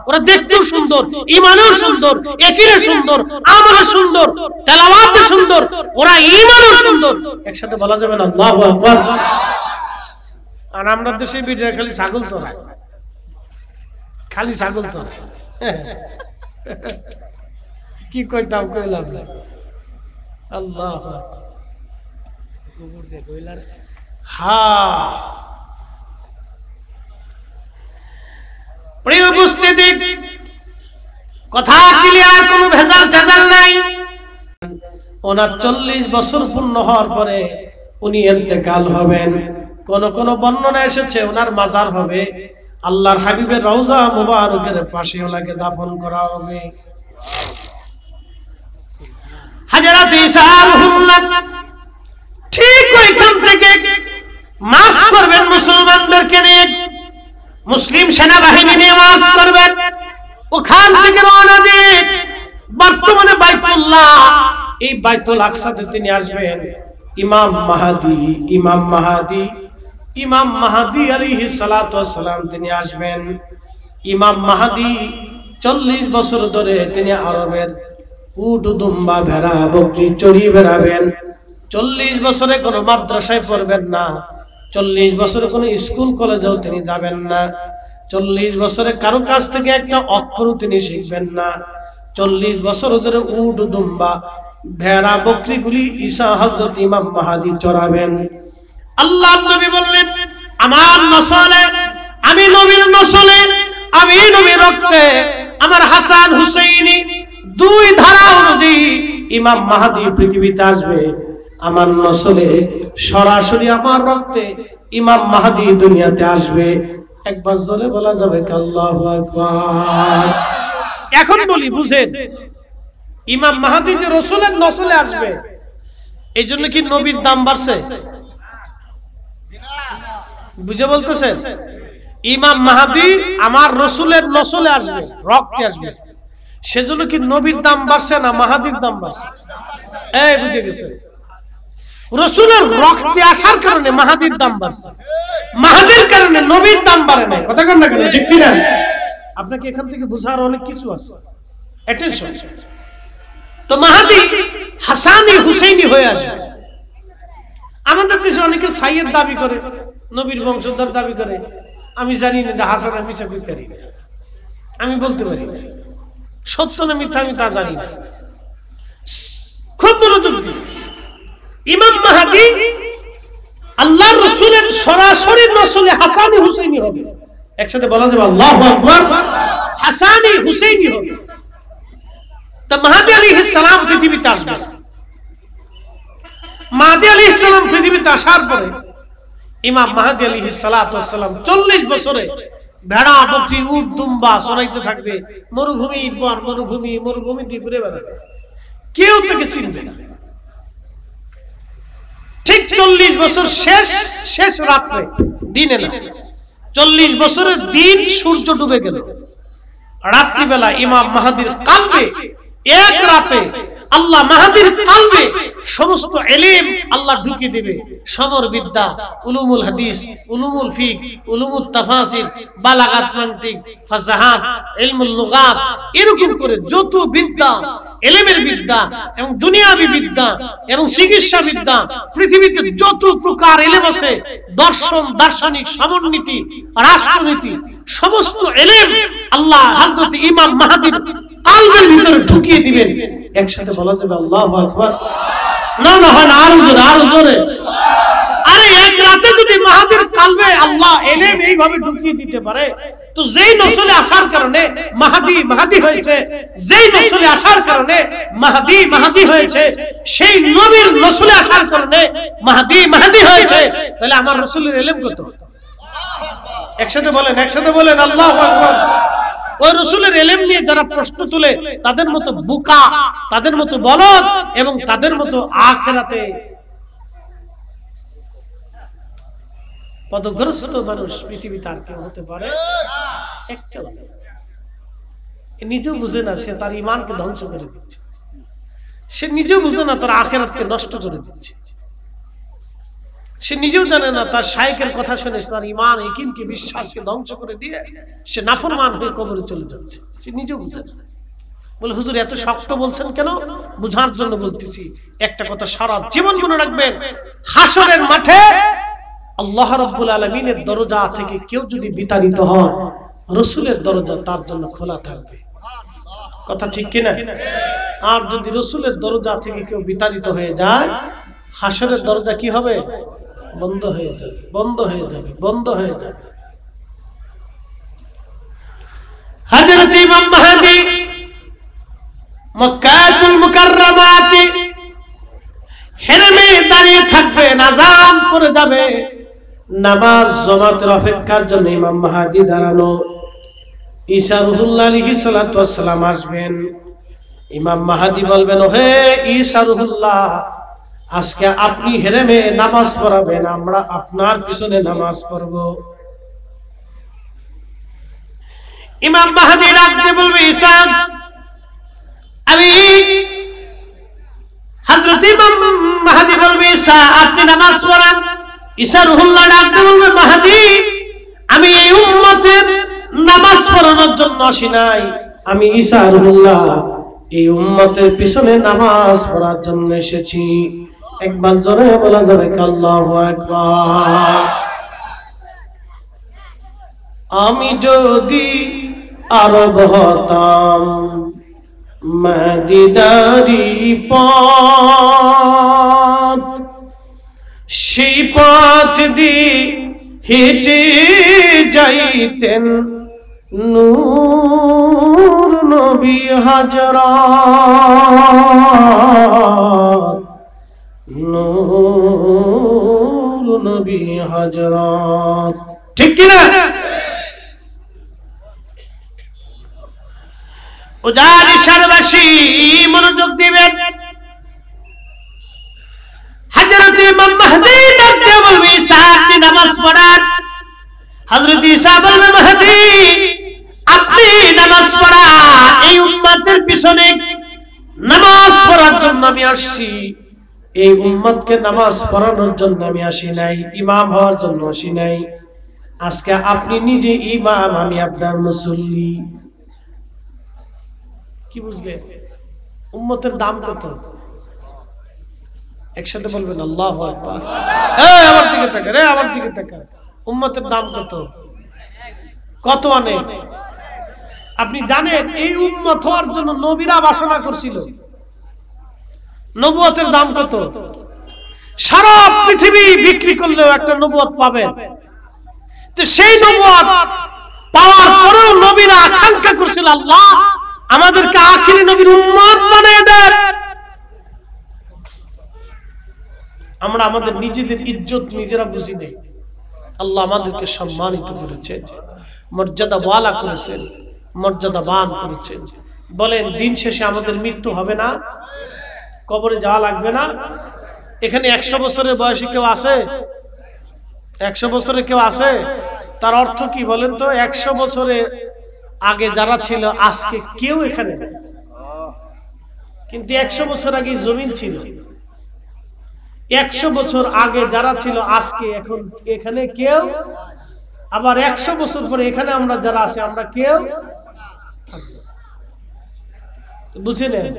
ওরা দেখতেও সুন্দর, ঈমানেও সুন্দর, ইয়াকিনে সুন্দর, আমলে সুন্দর, তেলাওয়াতে সুন্দর, ওরা ঈমানেও সুন্দর। একসাথে বলা যাবে না আল্লাহু আকবার। আর আমরা দেশে বিড়া খালি ছাগল চড়ায়, খালি ছাগল চড়ায়। কি কইতাম, কইলাম না। আল্লাহ প্রিয় উপস্থিতি, কথা ক্লিয়ার, কোনো ভেজাল টেজাল নাই। ওনার 40 বছর পূর্ণ হওয়ার পরে উনি ইন্তেকাল হবেন। কোন কোন বর্ণনা এসেছে ওনার মাজার হবে আল্লাহর হাবিবের রওজা মুবারকের পাশে, ওনাকে দাফন করা হবে। হযরত ঈসা রূহুল্লাহ ঠিক ওইখান থেকে মাস করবেন মুসলমানদেরকে নিয়ে, মুসলিম সেনাবাহিনী নিয়ে মাস করবেন। ওখান থেকে রওনা দিয়ে বর্তমানে বাইতুল্লাহ, এই বাইতুল আকসাতে তিনি আসবেন। ইমাম মাহদী আলাইহিস সালাতু ওয়াস সালাম তিনি আসবেন। ইমাম মাহদী 40 বছর ধরে তিনি আরবের উট, দুম্বা, ভেড়া, বকরি চড়িয়ে বেড়াবেন। 40 বছরে কোনো মাদ্রাসায় পড়বেন না, 40 বছরে কোনো স্কুল কলেজেও তিনি যাবেন না, 40 বছরে কারো কাছ থেকে একটা অক্ষরও তিনি শিখবেন না। 40 বছর ধরে উট, দুম্বা, ভেড়া বকরিগুলি ঈসা হযরত ইমাম মাহদী চড়াবেন। আল্লাহর নবী বললেন, আমার নসলে, আমি নবীর নসলে, আমি নবীর রক্তে আমার হাসান হুসাইনি দুই ধারা অনুযায়ী ইমাম মাহদী পৃথিবীতে আসবে। আমার নসলে সরাসরি আমার রক্তে ইমাম মাহদী দুনিয়াতে আসবে। একবার জোরে বলা যাবে আল্লাহু আকবার। এখন বলি, বুঝেন, ইমাম মাহদী যে রাসূলের নসলে আসবে, এই জন্য কি নবীর দাম বাড়ছে? বুঝে বলতেছেন? ইমাম মাহদী আমার রাসূলের নসলে আসবে, রক্তে আসবে, সেজন্য কি নবীর দাম বাড়ছে না মাহদীর দাম বাড়ছে? এই বুঝে গেছে? রাসূলের রক্তে আসার কারণে মাহদীর দাম বাড়ছে, মাহদীর কারণে নবীর দাম বাড়ে না। কথা কন না কেন? ঠিক কি না? আপনাকে এখান থেকে বোঝার অনেক কিছু আছে। অ্যাটেনশন। তো মাহদী হাসানি হুসাইনি হয়ে আসবে। আমাদের দেশে অনেকে সাইয়েদ দাবি করে, নবীর বংশধর দাবি করে। আমি জানি না হাসান আর মিছা কইতে পারি না, আমি বলতে পারি না সত্য না মিথ্যা, আমি তা জানি না। খুব মনোযোগ দিন। ইমাম মাহদী আল্লাহর রাসূলের সরাসরি নসলে হাসানি হুসাইনি হবে। একসাথে বলা যাবে আল্লাহু আকবার। হাসানি হুসাইনি হবে। তা মাহদী আলাইহিস সালাম পৃথিবীতে আসবেন। মাহদী আলাইহিস সালাম পৃথিবীতে আসার পরে ইমাম মাহদী আলাইহিস সালাতু ওয়াস সালাম 40 বছরে ভেড়া বকরি উট দুম্বা চড়াইতে থাকবে, মরুভূমির পর মরুভূমি, মরুভূমিতে ঘুরে বেড়াবে, কেউ তাকে চিনবে না। ঠিক 40 বছর শেষ রাত্রে, দিনে না, 40 বছরের দিন সূর্য ডুবে গেল। রাত্রিবেলা ইমাম মাহদীর কালবে, এক রাতে আল্লাহ মাহদীর কালবে সমস্ত ইলম আল্লাহ ঢুকিয়ে দেবে। সমর বিদ্যা, উলুমুল হাদিস, উলুমুল ফিক, উলুমুত তাফাসির, বালাগাত, মানতিক, ফাসাহাত, ইলমুল লুগাত, এরকম করে যত বিদ্যা, ইলমের বিদ্যা এবং দুনিয়াবি বিদ্যা এবং চিকিৎসা বিদ্যা, পৃথিবীতে যত প্রকার ইলম আছে, দর্শন, দার্শনিক, সমরনীতি, রাষ্ট্রনীতি, সমস্ত ইলম আল্লাহ হযরত ইমাম মাহদীর কালবের ভিতরে ঢুকিয়ে দিবেন। একসাথে বলা যাবে আল্লাহু আকবার। না না হয় না, আরো জোরে, আরো জোরে। আরে এক রাতে যদি মাহদীর কালবে আল্লাহ ইলম এইভাবে ঢুকিয়ে দিতে পারে, তো যেই নসলে আসার কারণে মাহদী হয়েছে, যেই নসলে আসার কারণে মাহদী হয়েছে, সেই নবীর নসলে আসার কারণে মাহদী হয়েছে, তাহলে আমার রাসূলের ইলম কত? একসাথে বলেন আল্লাহু আকবার। ওই রাসূলের ইলম নিয়ে যারা প্রশ্ন তুলে, তাদের মতো বোকা, তাদের মতো বলদ এবং তাদের মতো আখিরাতে পদগ্রস্ত মানুষ পৃথিবীতে আর কেউ হতে পারে? একটা নিজেও বুঝে না, সে তার ঈমানকে ধ্বংস করে দিচ্ছে। সে নিজেও বুঝে না, তার আখিরাতকে নষ্ট করে দিচ্ছে। সে নিজেও জানে না, তার শায়েখের কথা শুনে তার ঈমান, ইয়াকিনকে, বিশ্বাসকে ধ্বংস করে দিয়ে সে নাফরমান হয়ে কবরে চলে যাচ্ছে। সে নিজেও বুঝে না। বলে, হুজুর এত শক্ত বলছেন কেন? বুঝার জন্য বলতেছি। একটা কথা সারা জীবন মনে রাখবেন, হাসরের মাঠে আল্লাহ রাব্বুল আলামিনের দরজা থেকে কেউ যদি বিতাড়িত হয়, রাসূলের দরজা তার জন্য খোলা থাকবে। কথা ঠিক কিনা? আর যদি রাসূলের দরজা থেকে কেউ বিতাড়িত হয়ে যায়, হাসরের দরজা কি হবে? বন্ধ হয়ে যাবে, বন্ধ হয়ে যাবে, বন্ধ হয়ে যাবে। হযরত ইমাম মাহদী মক্কাতুল মুকাররমাতে হেরেমে দাঁড়িয়ে থাকবেন, আযান পড়ে যাবে, নামাজ জামাতের অপেক্ষার জন্য ইমাম মাহদী দাঁড়ানো। ঈসা রূহুল্লাহ আলাইহিস সালাতু ওয়াস সালাম আসবেন। ইমাম মাহদী বলবেন, হে ঈসা রূহুল্লাহ, আজকে আপনি হেরেমে নামাজ পড়াবেন, আমরা আপনার পিছনে নামাজ পড়ব। ইমাম মাহদী ডাকতে বলবে, ঈসা, আমি হযরত ইমাম মাহদী বলবে, ঈসা আপনি নামাজ পড়ান। ঈসা রূহুল্লাহ ডাকতে বলবে, মাহদী, আমি এই উম্মতের নামাজ পড়ানোর জন্য আসি নাই, আমি ঈসা রূহুল্লাহ এই উম্মতের পিছনে নামাজ পড়ার জন্য এসেছি। একবার জোরে বলা যাবে আল্লাহু আকবার। আমি যদি আরব হতাম, মদিনারি পথ, সেই পথ দিয়ে হেঁটে যাইতেন নূর নবী হযরত, নূর নবী হযরত। ঠিক কি না? উজাড় শহরবাসী মনোযোগ দিবেন। হযরত ইমাম মেহদী ডাকতে বলবে, ঈসা আপনি নামাজ পড়ান। হযরত ঈসা বলবে, মেহদী আপনি নামাজ পড়ান। এই উম্মতের পিছনে নামাজ পড়ার জন্য আমি আসছি, এই উম্মতকে নামাজ পড়ানোর জন্য আমি আসি নাই, ইমাম হওয়ার জন্য আসি নাই। আজকে আপনি নিজে ইমাম, আমি আপনার মুসল্লি। কি বুঝলেন? উম্মতের দাম কত? একসাথে বলবেন আল্লাহু আকবার। আমার দিকে তাকান, আমার দিকে তাকান। উম্মতের দাম কত? কত অনেক। আপনি জানেন এই উম্মত হওয়ার জন্য নবীরা বাসনা করছিল। নবুয়তের দাম কত? সারা পৃথিবী বিক্রি করলেও একটা নবুয়ত পাবেন। তো সেই নবুয়ত পাওয়ার পরেও নবীরা আকাঙ্ক্ষা করছিল, আল্লাহ আমাদেরকে আখিরি নবীর উম্মত বানিয়ে দেন। আমরা আমাদের নিজেদের ইজ্জত নিজেরা বুঝি নেই। আল্লাহ আমাদেরকে সম্মানিত করেছেন, মর্যাদাওয়ালা করেছেন, মর্যাদাবান করেছেন। বলেন দিন শেষে আমাদের মৃত্যু হবে না? কবরে যাওয়া লাগবে না? এখানে 100 বছরের বয়সী কেউ আছে? 100 বছরের কেউ আছে? তার অর্থ কি বলেন তো? 100 বছরের আগে যারা ছিল আজকে কেউ এখানে নেই। কিন্তু 100 বছর আগে জমিন ছিল। 100 বছর আগে যারা ছিল আজকে এখন এখানে কেউ। আবার 100 বছর পরে এখানে আমরা যারা আছি আমরা কেউ। বুঝে নেন,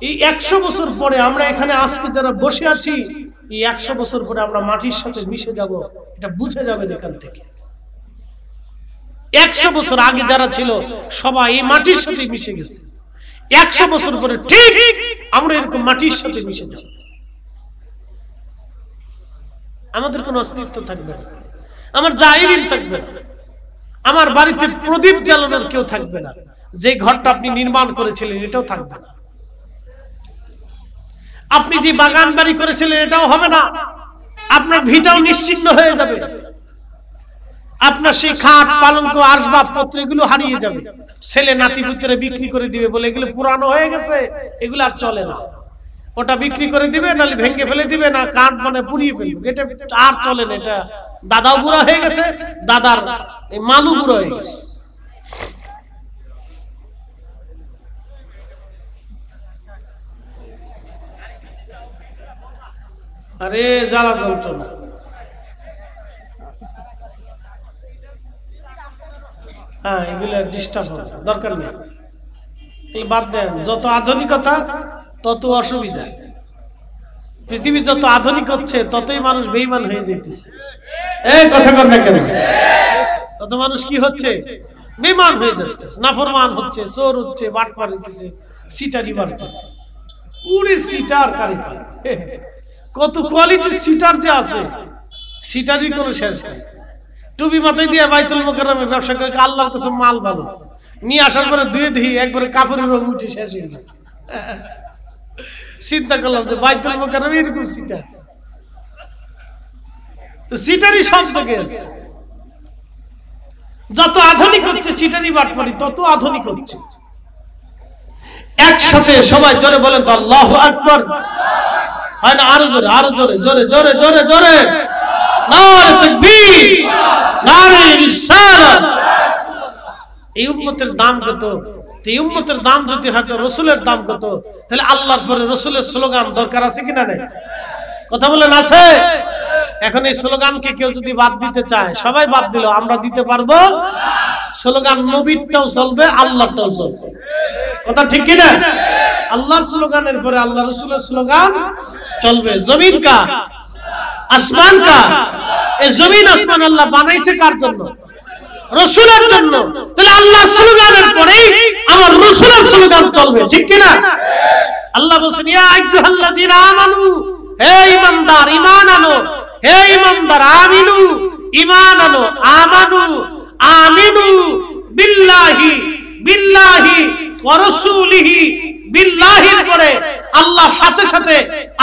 এই 100 বছর পরে আমরা এখানে আজকে যারা বসে আছি, এই 100 বছর পরে আমরা মাটির সাথে মিশে যাব, এটা বুঝে যাবেন এখান থেকে। 100 বছর আগে যারা ছিল সবাই এই মাটির সাথে মিশে গেছে। 100 বছর পরে ঠিক আমরা এরকম মাটির সাথে মিশে যাব। আমাদের কোনো অস্তিত্ব থাকবে না, আমার জাহিলিন থাকবে না, আমার বাড়িতে প্রদীপ জ্বালানোর কেউ থাকবে না, যে ঘরটা আপনি নির্মাণ করেছিলেন এটাও থাকবে না, আপনি যে বাগান বাড়ি করেছিলেন এটাও হবে না, আপনার ভিটাও নিশ্চিহ্ন হয়ে যাবে, আপনার সেই খাট পালঙ্ক আসবাবপত্র এগুলো হারিয়ে যাবে। ছেলে নাতি পুত্রে বিক্রি করে দিবে, বলে এগুলো পুরানো হয়ে গেছে, এগুলো আর চলে না। ওটা বিক্রি করে দিবে, নাহলে ভেঙে ফেলে দিবে, না কাঠ মানে পুড়িয়ে ফেলবে, এটা আর চলে না। এটা দাদাও বুড়া হয়ে গেছে, দাদার মালু বুড়া হয়ে গেছে। আরে জ্বালা যন্ত্রণা। হ্যাঁ, এগুলো ডিস্টার্ব হবে, দরকার নেই, বাদ দেন। যত আধুনিকতা তত অসুবিধা। পৃথিবী যত আধুনিক হচ্ছে ততই মানুষ বেঈমান হয়ে যাইতেছে। এই কথা কর না কেন? তত মানুষ কি হচ্ছে? বেঈমান হয়ে যাচ্ছে, নাফরমান হচ্ছে, চোর হচ্ছে, বাটপার হচ্ছে, সিটারি বাড়তেছে। পুরো সিটার কারিকা, কত কোয়ালিটির সিটার যে আছে, সিটারই কোনো শেষ নেই। টুপি মাথায় দিয়ে বাইতুল মোকাররমে ব্যবসা করে, আল্লাহর কসম মাল ভালো, নিয়ে আসার পরে ধুয়ে ধুয়ে একবারে কাপড়ের রং উঠে শেষ হয়ে গেছে। চিন্তা করলাম যে বাইতুল মোকাররমে এরকম সিটার, তো সিটারই সব জায়গায় আছে। যত আধুনিক হচ্ছে সিটারি বাটপারি তত আধুনিক হচ্ছে। একসাথে সবাই জোরে বলেন তো আল্লাহু আকবার। হয় না? আরো জোরে, আরো জোরে, জোরে জোরে জোরে জোরে। নারে তাকবীর, নারে রিসালাত। এই উম্মতের দাম কত? এই উম্মতের দাম যদি হয় তো রাসূলের দাম কত? তাহলে আল্লাহর পরে রাসূলের স্লোগান দরকার আছে কিনা? নাই? কথা বলেন আছে? এখন এই স্লোগানকে কেউ যদি বাদ দিতে চায়, সবাই বাদ দিল, আমরা দিতে পারবো? স্লোগান নবীরটাও চলবে, আল্লাহরটাও চলবে। কথা ঠিক কিনা? আল্লাহর স্লোগানের পরে আল্লাহ রাসূলের স্লোগান চলবে। জমিন কা, আসমান কা। এই জমিন আসমান আল্লাহ বানাইছে কার জন্য? রাসূলের জন্য, তাহলে আল্লাহর স্লোগানের পরেই আমার রাসূলের স্লোগান চলবে, ঠিক কি না? আল্লাহ বলেন ইয়া আইয়ুহাল্লাযিনা আমানু, হে ঈমানদার ঈমান আনো, হে ঈমানদার আমিনু ঈমান আনো, আমানু আমিনু বিল্লাহি বিল্লাহি ওয়া রাসূলিহি, বিল্লাহির পরে আল্লাহর সাথে সাথে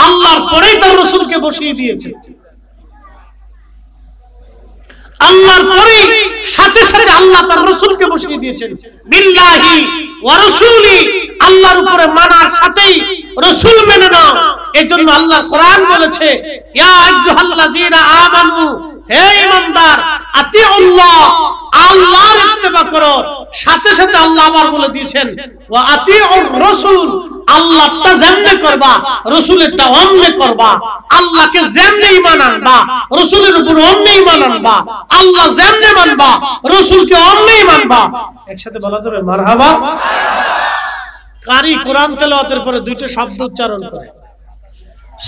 আল্লাহর পরেই তার রাসূলকে বসিয়ে দিয়েছে। আল্লাহর পরেই সাথে সাথে আল্লাহ তার রাসূলকে বসিয়ে দিয়েছেন। বিল্লাহি ওয়া রাসূলি, আল্লাহর উপরে মানার সাথেই রাসূল মেনে নাও। এজন্য আল্লাহ কোরআন বলেছে ইয়া আইয়ুহাল্লাযিনা আমানু, হে ঈমানদার আতিউল্লাহ, আল্লাহর ইত্তেবা করো। সাথে সাথে আল্লাহ আবার বলে দিয়েছেন ওয়া আতিউর রাসূল, আল্লাহটা যেমনে করবা রাসূলেরটা অমনে করবা। আল্লাহকে যেমনে ঈমান আনবা রাসূলের উপর অমনে ঈমান আনবা। আল্লাহ যেমনে মানবা রাসূলকে অমনেই মানবা। একসাথে বলা যাবে মারহাবা। কারি কোরআন তেলাওয়াতের পরে দুইটা শব্দ উচ্চারণ করে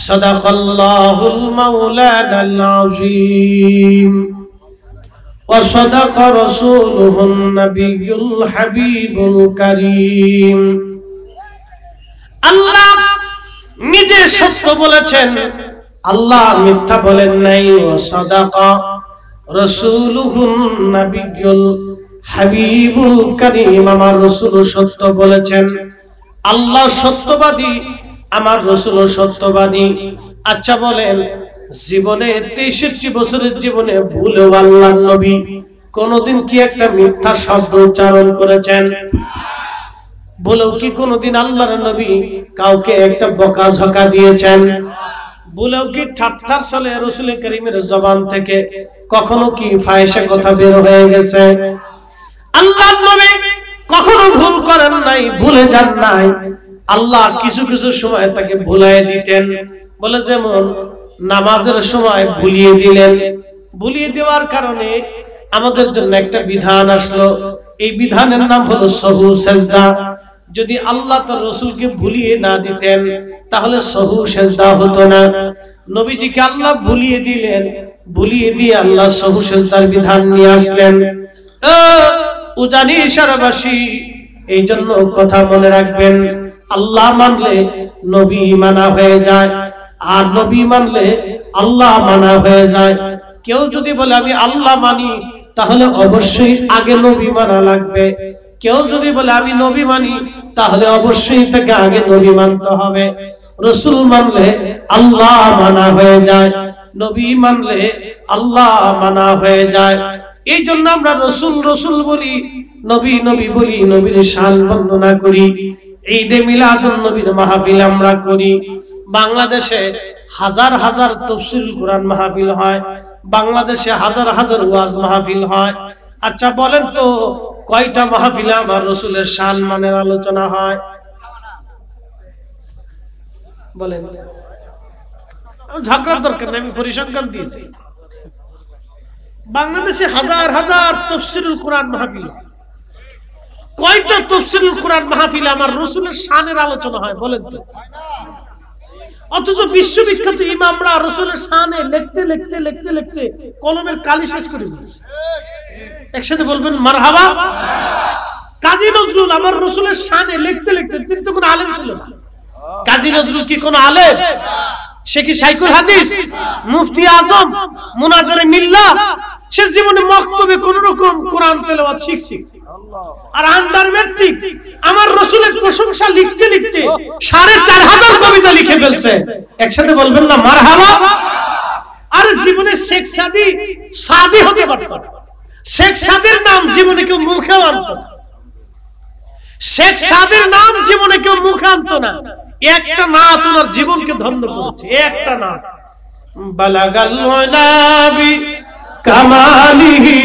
সাদাকাল্লাহুল মাওলানাল আযীম ওয়া সাদাকা রাসূলুহুন নাবিয়্যুল হাবিবুল কারীম। আল্লাহ নিজে সত্য বলেছেন, আল্লাহ মিথ্যা বলেন নাই। ওয়া সাদাকা রাসূলুহুন নাবিয়্যুল হাবিবুল কারীম, আমার রাসূল সত্য বলেছেন। আল্লাহ সত্যবাদী, আমার রাসূল সত্যবাদী। আচ্ছা বলেন, জীবনে 63 বছরের জীবনে ভুলেও আল্লাহর নবী কোনদিন কি একটা মিথ্যা শব্দ উচ্চারণ করেছেন? বলেও কি কোনদিন আল্লাহর নবী কাউকে একটা বকাঝকা দিয়েছেন? বলেও কি ঠাট্টার ছলে রাসূল কারীমের জবান থেকে কখনো কি ফাহিশা কথা বের হয়ে গেছে? আল্লাহর নবী কখনো ভুল করেন নাই, ভুলে যান নাই। আল্লাহ কিছু কিছু সময় তাকে ভুলিয়ে দিতেন, বলে যেমন নামাজের সময় ভুলিয়ে দিলেন। ভুলিয়ে দেওয়ার কারণে আমাদের জন্য একটা বিধান আসলো, এই বিধানের নাম হলো সহু সেজদা। যদি আল্লাহ তার রাসূলকে ভুলিয়ে না দিতেন তাহলে সহু সেজদা হতো না। নবীজিকে আল্লাহ ভুলিয়ে দিলেন, ভুলিয়ে দিয়ে আল্লাহ সহু সেজদার বিধান নিয়ে আসলেন। উজানি সারাবাসী, এই জন্য কথা মনে রাখবেন, আল্লাহ মানলে নবী মানা হয়ে যায়, আর নবী মানলে আল্লাহ মানা হয়ে যায়। কেউ যদি বলে আমি আল্লাহ মানি, তাহলে অবশ্যই আগে নবী মানা লাগবে। কেউ যদি বলে আমি নবী মানি, তাহলে অবশ্যই তাকে আগে নবী মানতে হবে। রাসূল মানলে আল্লাহ মানা হয়ে যায়, নবী মানলে আল্লাহ মানা হয়ে যায়। এই জন্য আমরা রাসূল রাসূল বলি, নবী নবী বলি, নবীর শান বর্ণনা করি। ঈদে মিলাদুন নবীর মাহফিল আমরা করি। বাংলাদেশে হাজার হাজার তাফসীরুল কোরআন মাহফিল হয়, বাংলাদেশে হাজার হাজার ওয়াজ মাহফিল হয়। আচ্ছা বলেন তো, কয়টা মাহফিলে আমার রাসূলের শান মানের আলোচনা হয়? বলেন। ঝগড়ার দরকার নেই, আমি পরিসংখ্যান দিয়েছি। বাংলাদেশে হাজার হাজার তাফসীরুল কোরআন মাহফিল, কয়টা তাফসীরুল কোরআন মাহফিলে আমার রাসূলের শানের আলোচনা হয়? বলেন তো। অথচ বিশ্ববিখ্যাত ইমামরা রাসূলের শানে লিখতে লিখতে লিখতে লিখতে কলমের কালি শেষ করে দিয়েছে। একসাথে বলবেন মারহাবা। কাজী নজরুল আমার রাসূলের শানে লিখতে লিখতে, তিনি তো কোনো আলেম ছিল না। কাজী নজরুল কি কোনো আলেম? সে কি শাইখুল হাদিস, মুফতি আজম, মুনাজারে মিল্লাত? সে জীবনে মক্তবে কোন রকম কোরআন তেলাওয়াত শিখছে। আর আন্ডার ম্যাট্রিক আমার রাসূলের প্রশংসা লিখতে লিখতে 4500 কবিতা লিখে ফেলছে। একসাথে বলবেন না মারহাবা। আর জীবনে শেখ সাদি হতে পারত না। শেখ সাদির নাম জীবনে কেউ মুখেও আনতো না। শেখ সাদির নাম জীবনে কেউ মুখে আনতো না। একটা নাত ওনার জীবনকে ধন্য করেছে, একটা নাত। বালাগাল নাবি কামালিহি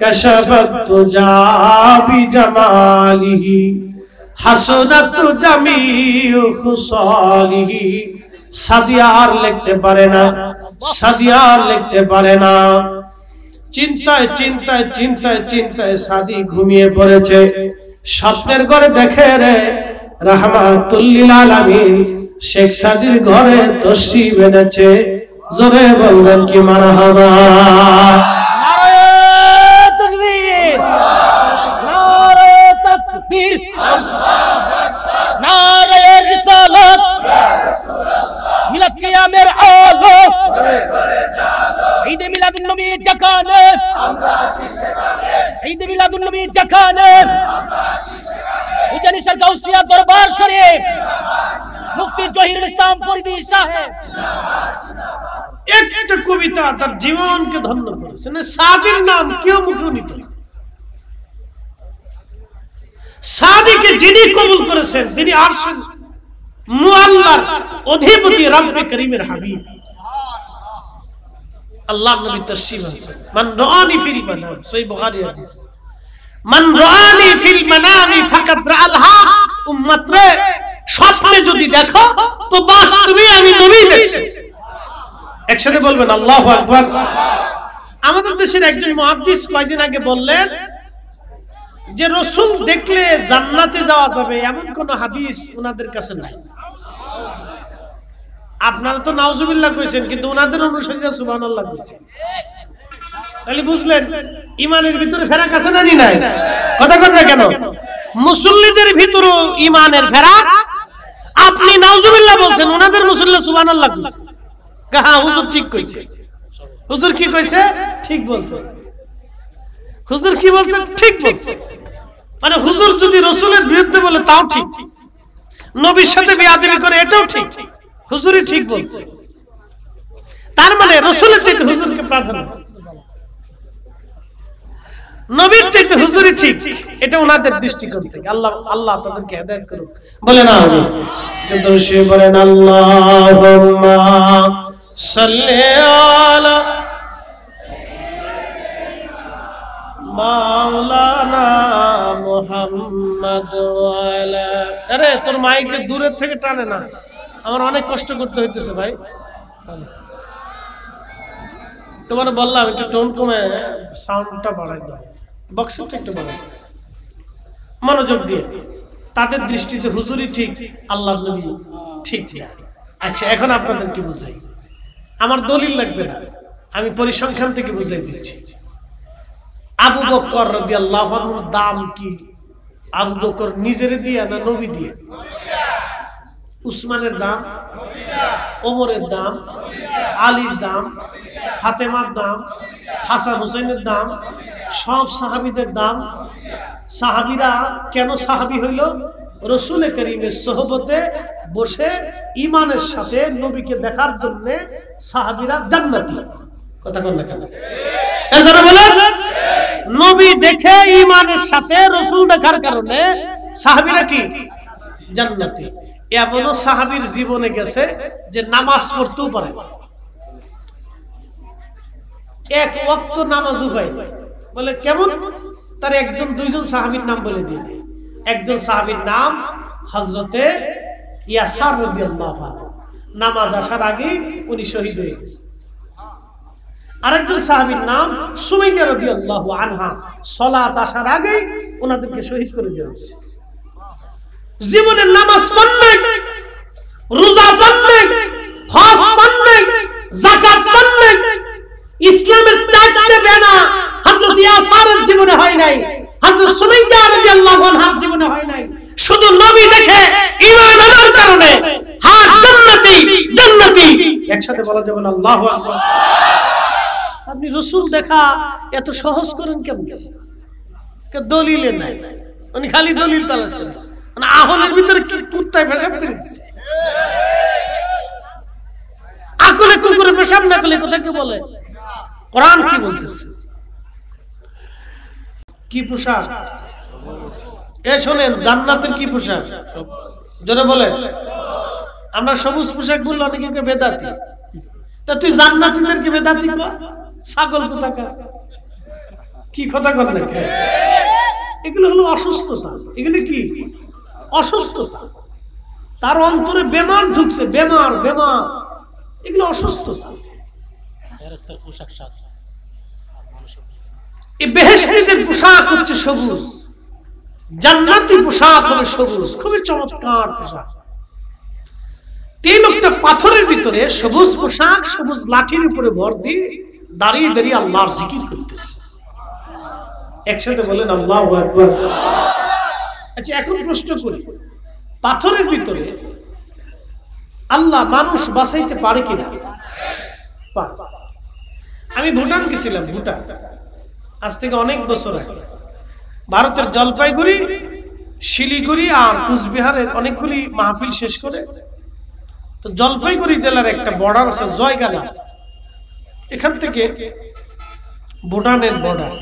কাশাফাত তুজাবি জামালিহি হাসনাত জামিউ খুসালিহি। সাদিয়ার লিখতে পারে না, সাদিয়ার লিখতে পারে না। চিন্তায় চিন্তায় চিন্তায় চিন্তায় সাদি ঘুমিয়ে পড়েছে। স্বপ্নের ঘরে দেখে রে রাহমাতুল লিল আলামিন শেখ সাদির ঘরে তশরিফ এনেছে। জোরে বলবেন কি মারহাবা। নারে তাকবীর। ঈদ মিলাদুন নবী যেখানে, উজানিসার গাউসিয়া দরবার শরীফ, মুফতি জহিরুল ইসলাম ফরিদী সাহেব। একটা কবিতা তার জীবনকে ধন্য করেছে। সাদির নাম কেউ মুখে নিত না। সাদিকে যিনি কবুল করেছেন তিনি আরশের মুআল্লার অধিপতি রব্বে করিমের হাবিব। আল্লাহ নবী তাশরীফ আনছেন, মান রাআনি ফিল মানাম, সহিহ বুখারী হাদিস, মান রাআনি ফিল মানামি ফাকাদ রাআল হক। উম্মত রে, স্বপ্নে যদি দেখো তো বাস্তবে আমি নবী দেখছি। একসাথে বলবেন আল্লাহু আকবার। আমাদের দেশের একজন মুহাদ্দিস কয়েকদিন আগে বললেন যে রাসূল দেখলে জান্নাতে যাওয়া যাবে এমন কোন হাদিস ওনাদের কাছে নাই। আপনারা তো নাউজুবিল্লাহ কইছেন, কিন্তু ওনাদের অনুসারীরা সুবহানাল্লাহ কইছেন। তাহলে বুঝলেন ঈমানের ভিতরে ফারাক আছে না নাই? কথা কথা কেন? মুসল্লিদের ভিতরে ঈমানের ফারাক। আপনি নাউজুবিল্লাহ বলছেন, ওনাদের মুসল্লি সুবহানাল্লাহ কইছেন। হ্যাঁ, হুজুর ঠিক কইছে। হুজুর কি কইছে? ঠিক বলছে। হুজুর কি বলছে? ঠিক বলছে। মানে হুজুর যদি রাসূলের বিরুদ্ধে বলে তাও ঠিক, নবীর সাথে বেয়াদবি করে এটাও ঠিক, হুজুরই ঠিক বলছে। তার মানে রাসূলের চাইতে হুজুরকে প্রাধান্য, নবীর চাইতে হুজুরই ঠিক। এটা ওনাদের দৃষ্টিকোণ থেকে। আল্লাহ তাদেরকে হেদায়েত করুক। বলেন আমিন। যত সে বলেন আল্লাহুম্মা সাল্লি আলা মাওলানা মুহাম্মদ ওয়া আলা। আরে তোর মাইকে দূরের থেকে টানে না, আমার অনেক কষ্ট করতে হইতেছে ভাই। তোমার বললাম একটু টোন কমে সাউন্ডটা বাড়াই দাও, বক্সটা একটু বাড়াই, মনোযোগ দিয়ে। তাদের দৃষ্টিতে হুজুরই ঠিক, আল্লাহর নবী ঠিক ঠিক। আচ্ছা, এখন আপনাদের কি বুঝাই? আমার দলিল লাগবে না, আমি পরিসংখ্যান থেকে বুঝাই দিচ্ছি। আবু বকর রাদিয়াল্লাহু আনহুর দাম কি? আবু বকর নিজের দিয়ে না নবী দিয়ে? উসমানের দাম, ওমরের দাম, আলীর দাম, ফাতেমার দাম, হাসান হুসাইনের দাম, সব সাহাবীদের দাম। সাহাবীরা কেন সাহাবী হইল? রাসূল করিমের সোহবতে বসে ঈমানের সাথে নবীকে দেখার জন্য সাহাবীরা জান্নাতি। কথা বল না কেন? এজন্য বলেন নবী দেখে ঈমানের সাথে রাসূল দেখার কারণে সাহাবীরা কি জান্নাতি। এমনও সাহাবীর জীবনে গেছে যে নামাজ পড়তেও পারে না, এক ওয়াক্ত নামাজও পায় না। বলে কেমন? তার একজন দুইজন সাহাবীর নাম বলে দিয়েছে। একজন সাহাবীর নাম হযরতে ইয়াসার রাদিয়াল্লাহু আনহু, নামাজ আসার আগে উনি শহীদ হয়ে গেছে। আরেকজন সাহাবীর নাম সুমাইয়া রাদিয়াল্লাহু আনহা, সালাত আসার আগে ওনাদেরকে শহীদ করে দেওয়া হয়েছে। জীবনে নামাজ পড়লেন, রোজা পড়লেন, হজ পড়লেন, যাকাত পড়লেন, ইসলামের চারটি বেনা হযরত ইয়াসারের জীবনে হয় নাই, হযরত সুমাইয়া রাদিয়াল্লাহু আনহার জীবনে হয় নাই। শুধু নবী দেখে ঈমান আনার কারণে হ্যাঁ জান্নাতি জান্নাতি। একসাথে বলা যাবে না আল্লাহু আকবার। আপনি রাসূল দেখা এত সহজ করেন কেমন? দলিলে নাই, উনি খালি দলিল তালাশ করেন। মানে আহলের ভিতরে কি কুত্তায় পেশাব করে দিচ্ছে? আকলে কুকুরে পেশাব না করলে কথা কি বলে? কোরআন কি বলতেছে? কি পোশাক? এ শোনেন, জান্নাতের কি পোশাক? জোরে বলেন। আমরা সবুজ পোশাক বললে অনেকে বেদাতি। তা তুই জান্নাতীদেরকে বেদাতি কর? ছাগল কোথাকার। কি কথা কর না? এগুলো হলো অসুস্থতা। এগুলো কি অসুস্থতা? তার অন্তরে বেমার ঢুকছে, বেমার বেমার। এগুলো অসুস্থতা। এই বেহেশতীদের পোশাক হচ্ছে সবুজ, জান্নাতি পোশাক হবে সবুজ। খুবই চমৎকার পোশাক। তিন লোকটা পাথরের ভিতরে সবুজ পোশাক, সবুজ লাঠির উপরে ভর দিয়ে দাঁড়িয়ে দাঁড়িয়ে আল্লাহর জিকির করতেছে। একসাথে বলেন আল্লাহু আকবার। আচ্ছা, এখন প্রশ্ন করি, পাথরের ভিতরে আল্লাহ মানুষ বাঁচাইতে পারে কিনা? পারে। আমি ভুটান গেছিলাম, ভুটান আজ থেকে অনেক বছর আগে। ভারতের জলপাইগুড়ি, শিলিগুড়ি আর কুচবিহারের অনেকগুলি মাহফিল শেষ করে তো জলপাইগুড়ি জেলার একটা বর্ডার আছে জয়গালা, এখান থেকে ভুটানের বর্ডার।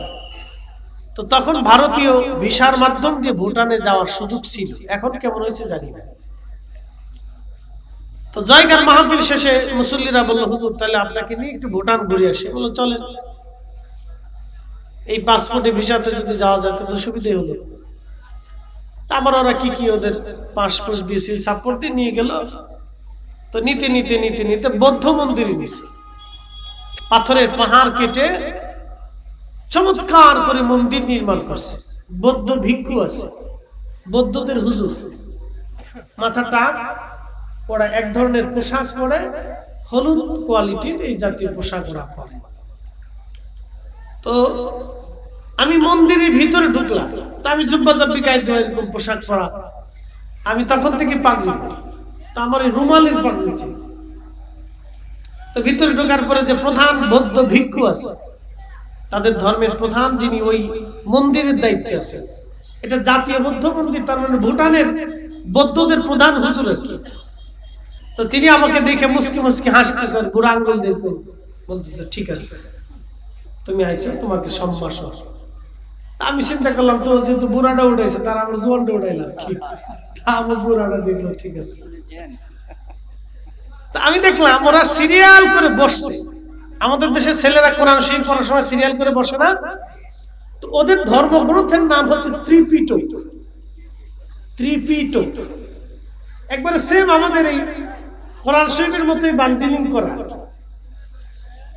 তো তখন ভারতীয় ভিসার মাধ্যম দিয়ে ভুটানে যাওয়ার সুযোগ ছিল, এখন কেমন হয়েছে জানি না। তো জয়গার মাহফিল শেষে মুসল্লিরা বলল, হুজুর তাহলে আপনাকে নিয়ে একটু ভুটান ঘুরে আসি। বললো চলেন, এই পাসপোর্টে ভিসাতে যদি যাওয়া যায় তো সুবিধা হলো। আবার ওরা কি কি ওদের পাসপোর্ট দিয়েছিল, সাপোর্ট দিয়ে নিয়ে গেল। তো নিতে নিতে নিতে নিতে বৌদ্ধ মন্দিরে নিছে, পাথরের পাহাড় কেটে চমৎকার করে মন্দির নির্মাণ করছে। বৌদ্ধ ভিক্ষু আছে, বৌদ্ধদের হুজুর, মাথা টাক ওরা এক ধরনের পোশাক পরে, হলুদ কোয়ালিটির এই জাতীয় পোশাক ওরা পরে। তো আমি মন্দিরের ভিতরে ঢুকলাম, তো আমি জুব্বা জাব্বি গায়ে দেওয়া এরকম পোশাক পরা, আমি তখন থেকে পাগড়ি পরি, তা আমার এই রুমালের পাগড়ি ছিল। তো ভিতরে ঢোকার পরে যে প্রধান বৌদ্ধ ভিক্ষু আছে, তাদের ধর্মের প্রধান, যিনি ওই মন্দিরের দায়িত্বে আছে, এটা জাতীয় বৌদ্ধ মন্দির, তার মানে ভুটানের বৌদ্ধদের প্রধান হুজুর আর কি। তো তিনি আমাকে দেখে মুস্কি মুস্কি হাসতেছেন, বুড়া আঙ্গুল দিয়ে বলতেছে, ঠিক আছে তুমি আইছো, তোমাকে সম্ভাষণ। আমি চিন্তা করলাম, তো যেহেতু বুড়াটা উঠাইছে, তার আমার জোয়ানটা উঠাইলাম কি, আমার বুড়াটা দেখলো, ঠিক আছে। তা আমি দেখলাম ওরা সিরিয়াল করে বসছে। আমাদের দেশে ছেলেরা কোরআন শরীফ পড়ার সময় সিরিয়াল করে বসে না, তো ওদের ধর্মগ্রন্থের নাম হচ্ছে ত্রিপিটক। ত্রিপিটক একবারে সেম আমাদের এই কোরআন শরীফের মতোই বান্ডিলিং করা।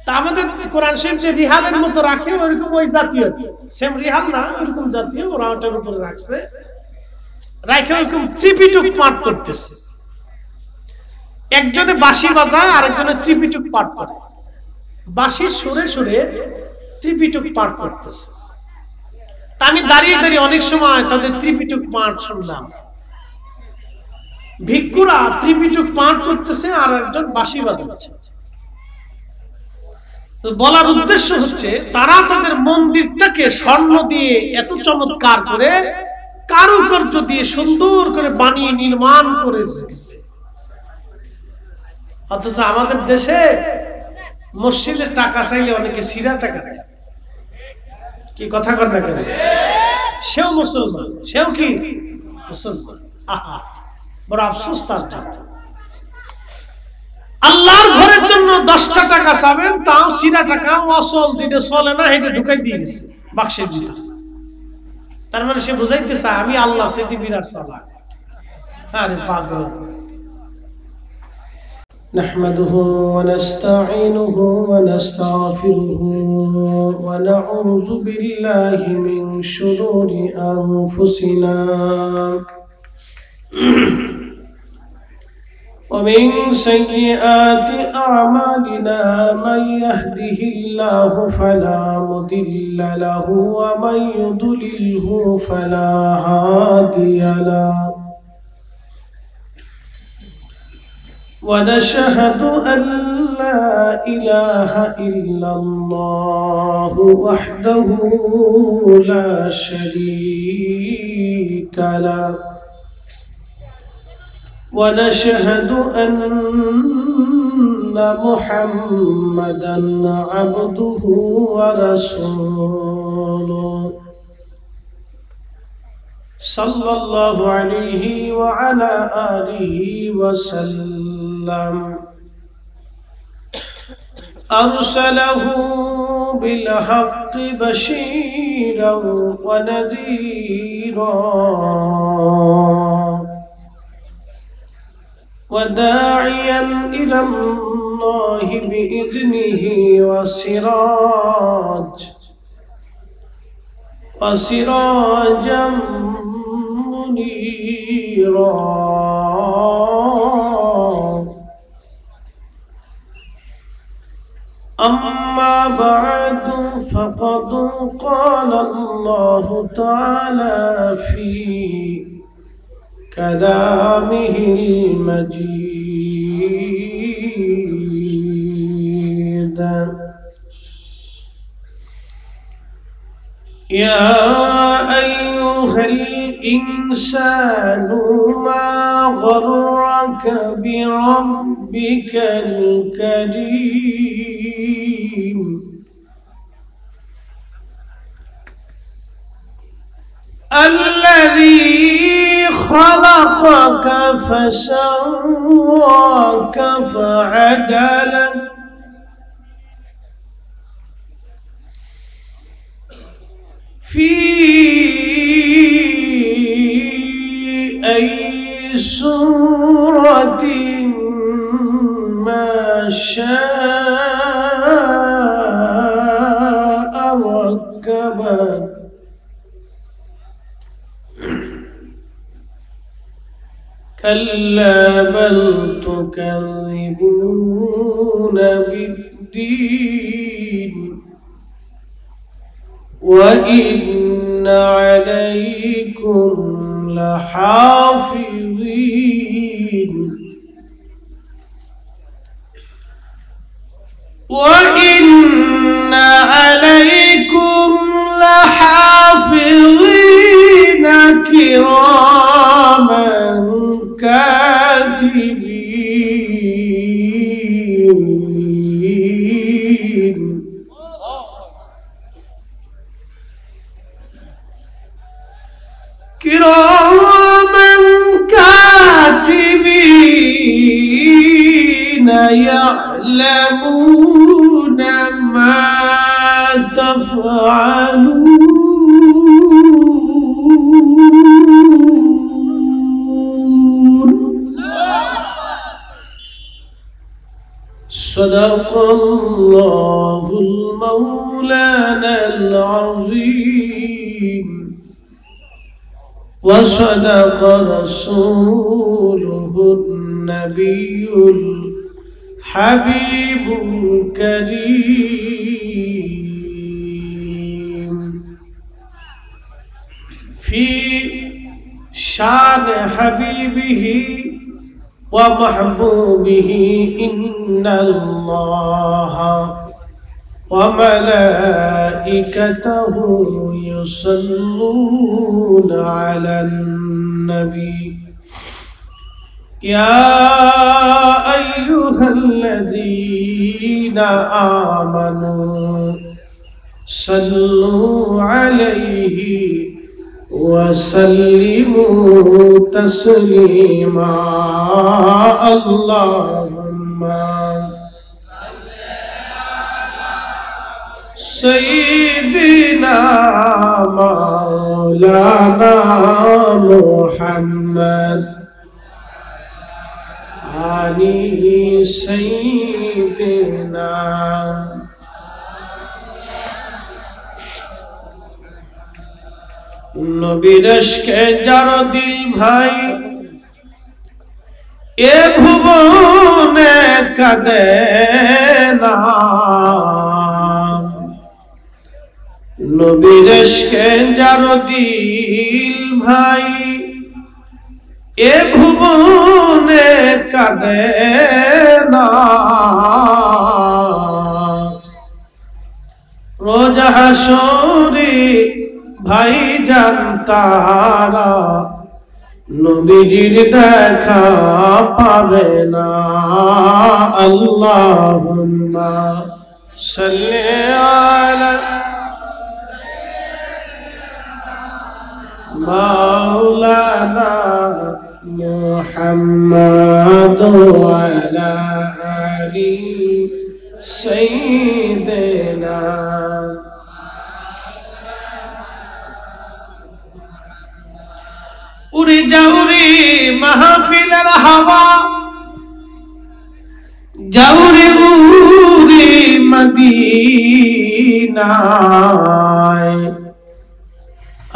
তা আমাদের কোরআন শরীফ যে রিহালের মতো রাখে, ওইরকম ওই জাতীয়, সেম রিহাল না, ওইরকম জাতীয় ওরা ওটার উপরে রাখছে, রাখে ওইরকম ত্রিপিটক পাঠ করতেছে। একজনে বাঁশি বাজায়, আরেকজনে ত্রিপিটক পাঠ করে, বাঁশির সুরে সুরে ত্রিপিটক পাঠ করতেছে। তা আমি দাঁড়িয়ে দাঁড়িয়ে অনেক সময় তাদের ত্রিপিটক পাঠ শুনলাম। ভিক্ষুরা ত্রিপিটক পাঠ করতেছে আর একজন বাঁশি বাজাচ্ছে। বলার উদ্দেশ্য হচ্ছে, তারা তাদের মন্দিরটাকে স্বর্ণ দিয়ে এত চমৎকার করে, কারুকার্য দিয়ে সুন্দর করে বানিয়ে নির্মাণ করে রেখেছে। অথচ আমাদের দেশে মসজিদের টাকা চাইলে অনেকে সিরা টাকা দেয়। কি কথা কর না কেন? সেও মুসলমান, সেও কি মুসলমান। আহা, বড় আফসোস তার জন্য। আল্লাহর ঘরের জন্য 10টা টাকা চাবেন, তাও সিরা টাকা অসল যেটা চলে না সেটা ঢুকাই দিয়ে গেছে বাক্সের ভিতরে। তার মানে সে বুঝাইতে চায় আমি আল্লাহ, সেটি বিরাট চালাক। আরে পাগল। نحمده ونستعينه ونستغفره ونعوذ بالله من شرور أنفسنا ومن سيئات أعمالنا من يهده الله فلا مضل له ومن يضلله فلا هادي له ونشهد أن لا إله إلا الله وحده لا شريك له ونشهد أن محمدا عبده ورسوله صلى الله عليه وعلى آله وسلم أرسله بالحق بشيرا ونذيرا وداعيا إلى الله بإذنه وسراجا منيرا أما بعد فقد قال الله تعالى في كلامه المجيد يا أيها أيها الإنسان ما غرك بربك الكريم الذي خلقك فسواك فعدلك في أي سورة ما شاء ركبك كلا بل تكذبون بالدين وإن عليكم لحافظين وإن عليكم لحافظين كراما كاتبين كراما كاتبين يعلمون ما تفعلون صدق الله المولانا العظيم وصدق رسوله النبي الحبيب الكريم في شان حبيبه ومحبوبه إن الله وملائكته يصلون على النبي يا أيها الذين آمنوا صلوا عليه وسلموا تسليما اللهم سيدنا مولانا محمد علي سيدنا নবীর ইশকে যার দিল ভাই এ ভুবনে কাঁদে না নবীর ইশকে যার দিল ভাই এ ভুবনে কাঁদে না রোজ হাসরে ভাই জান তারা নবীজির দেখা পাবে না আল্লাহুম্মা সাল্লি আলা মাওলানা মুহাম্মদ ওয়া আলা আলি সাইয়্যিদিনা উড়ে যাউরি মাহফিলের হাওয়া যাউরি উড়ে মদিনায়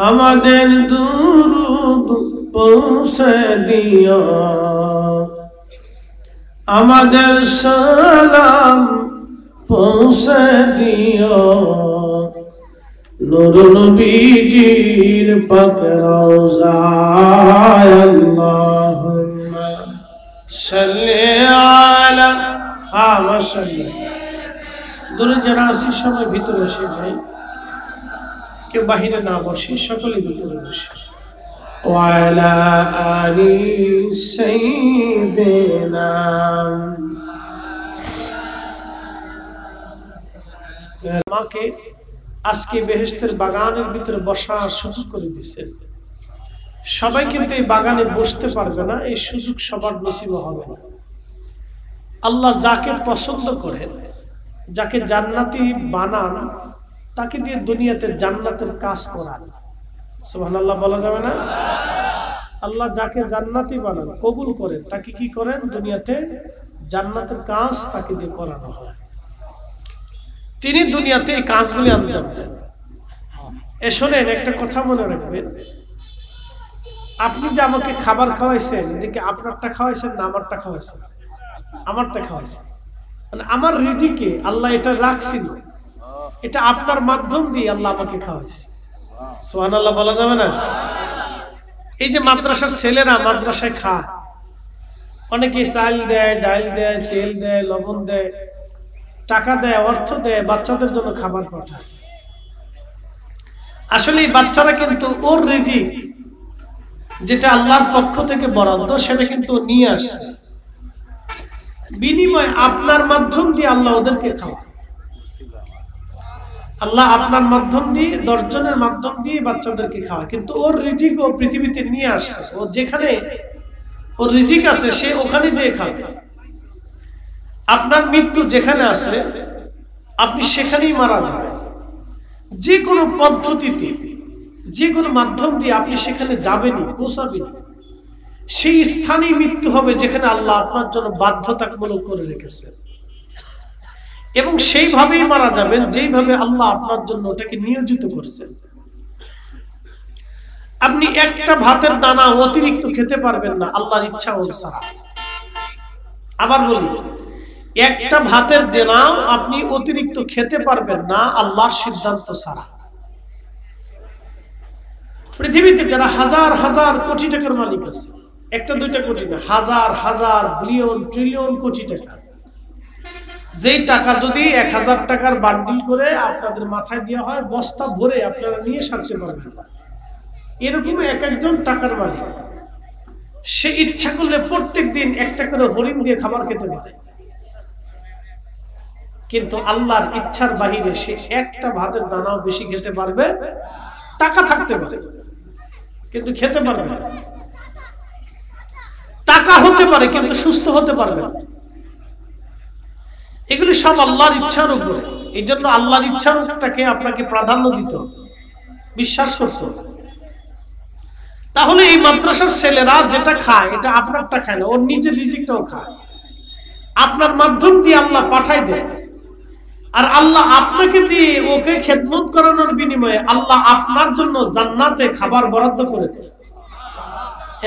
আমাদের দুরূদ পৌঁছে দিও আমাদের সালাম পৌঁছে দিও নূর নবীজির পাক রওজায় আল্লাহুম্মা সাল্লি আলা মাশাআল্লাহ দূরে যারা আছি সবাই ভিতরে এসে ভাই কেউ বাহিরে না বসে, সকলে ভিতরে বসে। ওয়ালা আলি সাইয়্যিদিনা, আমাকে আজকে বেহেশতের বাগানের ভিতরে বসার সুযোগ করে দিয়েছে। সবাই কিন্তু এই বাগানে বসতে পারবে না, এই সুযোগ সবার নসিব হবে না। আল্লাহ যাকে পছন্দ করেন, যাকে জান্নাতি বানান, তাকে দিয়ে দুনিয়াতে জান্নাতের কাজ করান। সুবহানাল্লাহ বলা যাবে না? আল্লাহ যাকে জান্নাতি বানান, কবুল করেন, তাকে কি করেন? দুনিয়াতে জান্নাতের কাজ তাকে দিয়ে করানো হয়। তিনি দুনিয়াতে এই কাজগুলি আঞ্জাম দেন। শোনেন, একটা কথা মনে রাখবেন, আপনি যে আমাকে খাবার খাওয়াইছেন, এটা কি আপনারটা খাওয়াইছেন না আমারটা খাওয়াইছেন? আমারটা খাওয়াইছেন। মানে আমার রিজিকে আল্লাহ এটা রাখছিল, এটা আপনার মাধ্যম দিয়ে আল্লাহ আমাকে খাওয়াইছে। সুবহানাল্লাহ বলা যাবে না? এই যে মাদ্রাসার ছেলেরা মাদ্রাসায় খায়, অনেকে চাল দেয়, ডাল দেয়, তেল দেয়, লবণ দেয়, টাকা দেয়, অর্থ দেয়, বাচ্চাদের জন্য খাবার পাঠায়। আসলে এই বাচ্চারা কিন্তু ওর রিজিক যেটা আল্লাহর পক্ষ থেকে বরাদ্দ, সেটা কিন্তু নিয়ে আসছে। বিনিময় আপনার মাধ্যম দিয়ে আল্লাহ ওদেরকে খাওয়ায়। আল্লাহ আপনার মাধ্যম দিয়ে, 10 জনের মাধ্যম দিয়ে বাচ্চাদেরকে খাওয়ায়, কিন্তু ওর রিজিক ও পৃথিবীতে নিয়ে আসছে। ও যেখানে ওর রিজিক আছে, সে ওখানে যেয়ে খাবে। আপনার মৃত্যু যেখানে আছে, আপনি সেখানেই মারা যাবেন। যে কোনো পদ্ধতিতে, যে কোনো মাধ্যম দিয়ে আপনি সেখানে যাবেনই, পৌঁছাবেনই। সেই স্থানেই মৃত্যু হবে যেখানে আল্লাহ আপনার জন্য বাধ্যতামূলক করে রেখেছেন, এবং সেইভাবেই মারা যাবেন যেইভাবে আল্লাহ আপনার জন্য ওটাকে নিয়োজিত করছেন। আপনি একটা ভাতের দানা অতিরিক্ত খেতে পারবেন না আল্লাহর ইচ্ছা অনুসারে। আবার বলি, একটা ভাতের দানাও আপনি অতিরিক্ত খেতে পারবেন না আল্লাহর সিদ্ধান্ত ছাড়া। পৃথিবীতে যারা হাজার হাজার কোটি টাকার মালিক আছে, একটা দুইটা কোটি না, হাজার হাজার বিলিয়ন ট্রিলিয়ন কোটি টাকা, যেই টাকা যদি 1000 টাকার বান্ডিল করে আপনাদের মাথায় দেওয়া হয়, বস্তা ভরে আপনারা নিয়ে সারতে পারবেন না। এরকম এক একজন টাকার মালিক, সে ইচ্ছা করলে প্রত্যেক দিন একটা করে হরিণ দিয়ে খাবার খেতে পারে, কিন্তু আল্লাহর ইচ্ছার বাহিরে সে একটা ভাতের দানাও বেশি খেতে পারবে। টাকা থাকতে পারে কিন্তু খেতে পারবে না। টাকা হতে পারে কিন্তু সুস্থ হতে পারবে না। এগুলি সব আল্লাহর ইচ্ছার উপরে। এই জন্য আল্লাহর ইচ্ছাটাকে আপনাকে প্রাধান্য দিতে হবে, বিশ্বাস করতে হবে। তাহলে এই মাদ্রাসার ছেলেরা যেটা খায়, এটা আপনারটা খায় না, ওর নিজের রিজিকটাও খায়। আপনার মাধ্যম দিয়ে আল্লাহ পাঠায় দেয়, আর আল্লাহ আপনাকে দিয়ে ওকে খেদমত করানোর বিনিময়ে আল্লাহ আপনার জন্য জান্নাতে খাবার বরাদ্দ করে দেয়।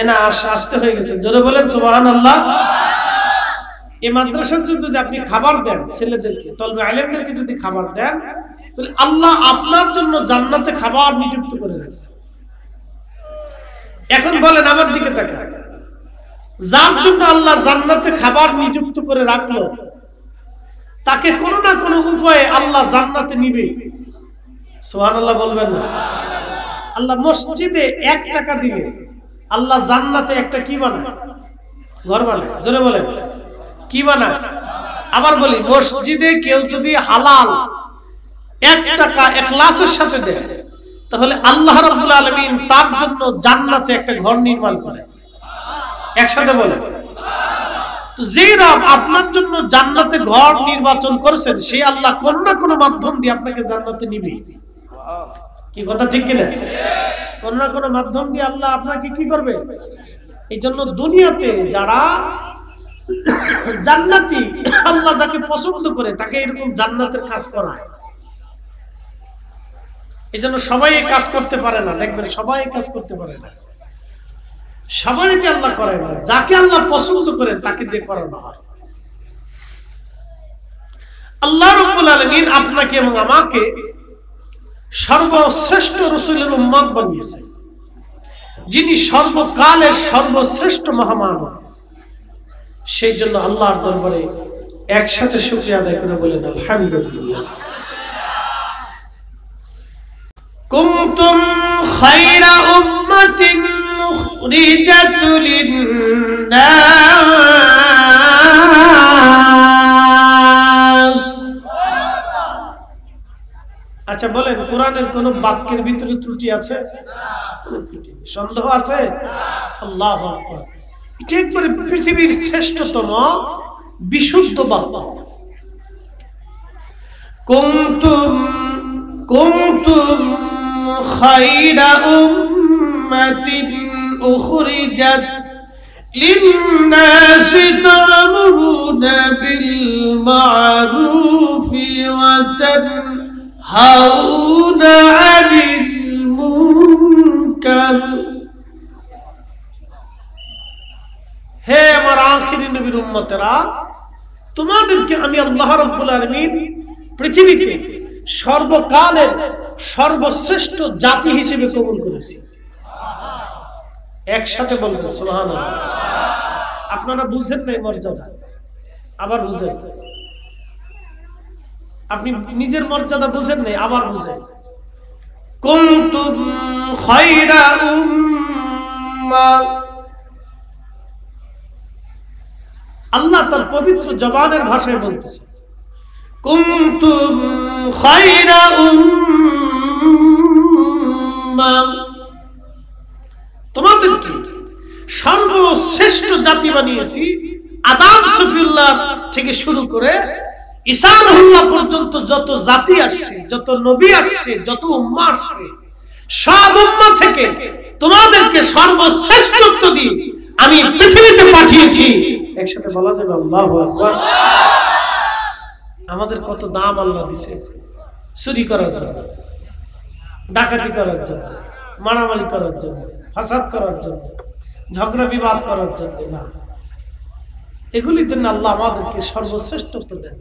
এনা আসতে হয়ে গেছে, জোরে বলেন সুবহানাল্লাহ। এই মাদ্রাসার যদি আপনি খাবার দেন ছেলেদেরকে, তলবে আলেমদেরকে যদি খাবার দেন, তাহলে আল্লাহ আপনার জন্য জান্নাতে খাবার নিযুক্ত করে রাখছে। এখন বলেন আমার দিকে তাকান, যার জন্য আল্লাহ জান্নাতে খাবার নিযুক্ত করে রাখলো, তাকে কোনো না কোনো উপায়ে আল্লাহ জান্নাতে নিবে। সুবহানাল্লাহ বলবেন না? আল্লাহ মসজিদে 1 টাকা দিলে আল্লাহ জান্নাতে একটা কি বানায়? ঘর বানায়। জোরে বলেন, কি বানায়? আবার বলি, মসজিদে কেউ যদি হালাল 1 টাকা ইখলাসের সাথে দেয়, তাহলে আল্লাহ রাব্বুল আলামিন তার জন্য জান্নাতে একটা ঘর নির্মাণ করে। একসাথে বলে, তো যে রব আপনার জন্য জান্নাতে ঘর নির্বাচন করেছেন, সেই আল্লাহ কোন না কোন মাধ্যম দিয়ে আপনাকে জান্নাতে নিবে। কি কথা ঠিক কিনা? কোন না কোন মাধ্যম দিয়ে আল্লাহ আপনাকে কি করবে। এই জন্য দুনিয়াতে যারা জান্নাতি, আল্লাহ যাকে পছন্দ করে তাকে এরকম জান্নাতের কাজ করায়। এই জন্য সবাই এই কাজ করতে পারে না, দেখবেন সবাই কাজ করতে পারে না, সবাইকে আল্লাহ করে না। যাকে আল্লাহ পছন্দ করেন তাকে দিয়ে করানো হয়। আল্লাহ রাব্বুল আলামিন আপনাকে এবং আমাকে সর্বশ্রেষ্ঠ রাসূলের উম্মত বানিয়েছেন, যিনি সর্বকালের সর্বশ্রেষ্ঠ মহামানব। সেই জন্য আল্লাহর দরবারে একসাথে শুকরিয়া আদায় করে বলেন আলহামদুলিল্লাহ। কুনতুম খায়রা উম্মাতিন উখরিজাত লিন-নাস। আচ্ছা বলেন, কোরআনের কোন বাক্যের ভিতরে ত্রুটি আছে? সন্দেহ আছে? আল্লাহু আকবার। এটা একবারে পৃথিবীর শ্রেষ্ঠতম বিশুদ্ধ বাক্য। কুনতুম খায়রা উম্মাতিন উখরিজাত লিন-নাসি তা'মুরুনা বিল মা'রুফি ওয়া তানহাউনা 'আনিল মুনকার। হে আমার আখিরি নবীর উম্মতেরা, তোমাদেরকে আমি আল্লাহ রাব্বুল আলামিন পৃথিবীতে সর্বকালের সর্বশ্রেষ্ঠ জাতি হিসেবে কবুল করেছি। একসাথে বলবেন সুবহানাল্লাহ। আপনারা বুঝেন না মর্যাদা, আবার বুঝেন। আপনি নিজের মর্যাদা বুঝেন নাই, আবার বুঝেন। কুনতুম খায়রা উম্মাহ, আল্লাহ তার পবিত্র জবানের ভাষায় বলতেছে, কুনতুম খায়রা উম্মাহ, তোমাদেরকে সর্বশ্রেষ্ঠ জাতি বানিয়েছি। আদম সফিউল্লাহ থেকে শুরু করে ঈসা আলাইহিসসালাম পর্যন্ত যত জাতি আসছে, যত নবী আসছে, যত উম্মাহ আসছে, সব উম্মাহ থেকে তোমাদেরকে সর্বশ্রেষ্ঠত্ব দিয়ে আমি পৃথিবীতে পাঠিয়েছি। একসাথে বলা যাবে আল্লাহু আকবার। আমাদের কত দাম আল্লাহ দিয়েছে, চুরি করার জন্য, ডাকাতি করার জন্য, মারামারি করার জন্য, ফাসাদ করার জন্য, ঝগড়া বিবাদ করার জন্য না, এগুলির জন্য আল্লাহ আমাদেরকে সর্বশ্রেষ্ঠত্ব দেন।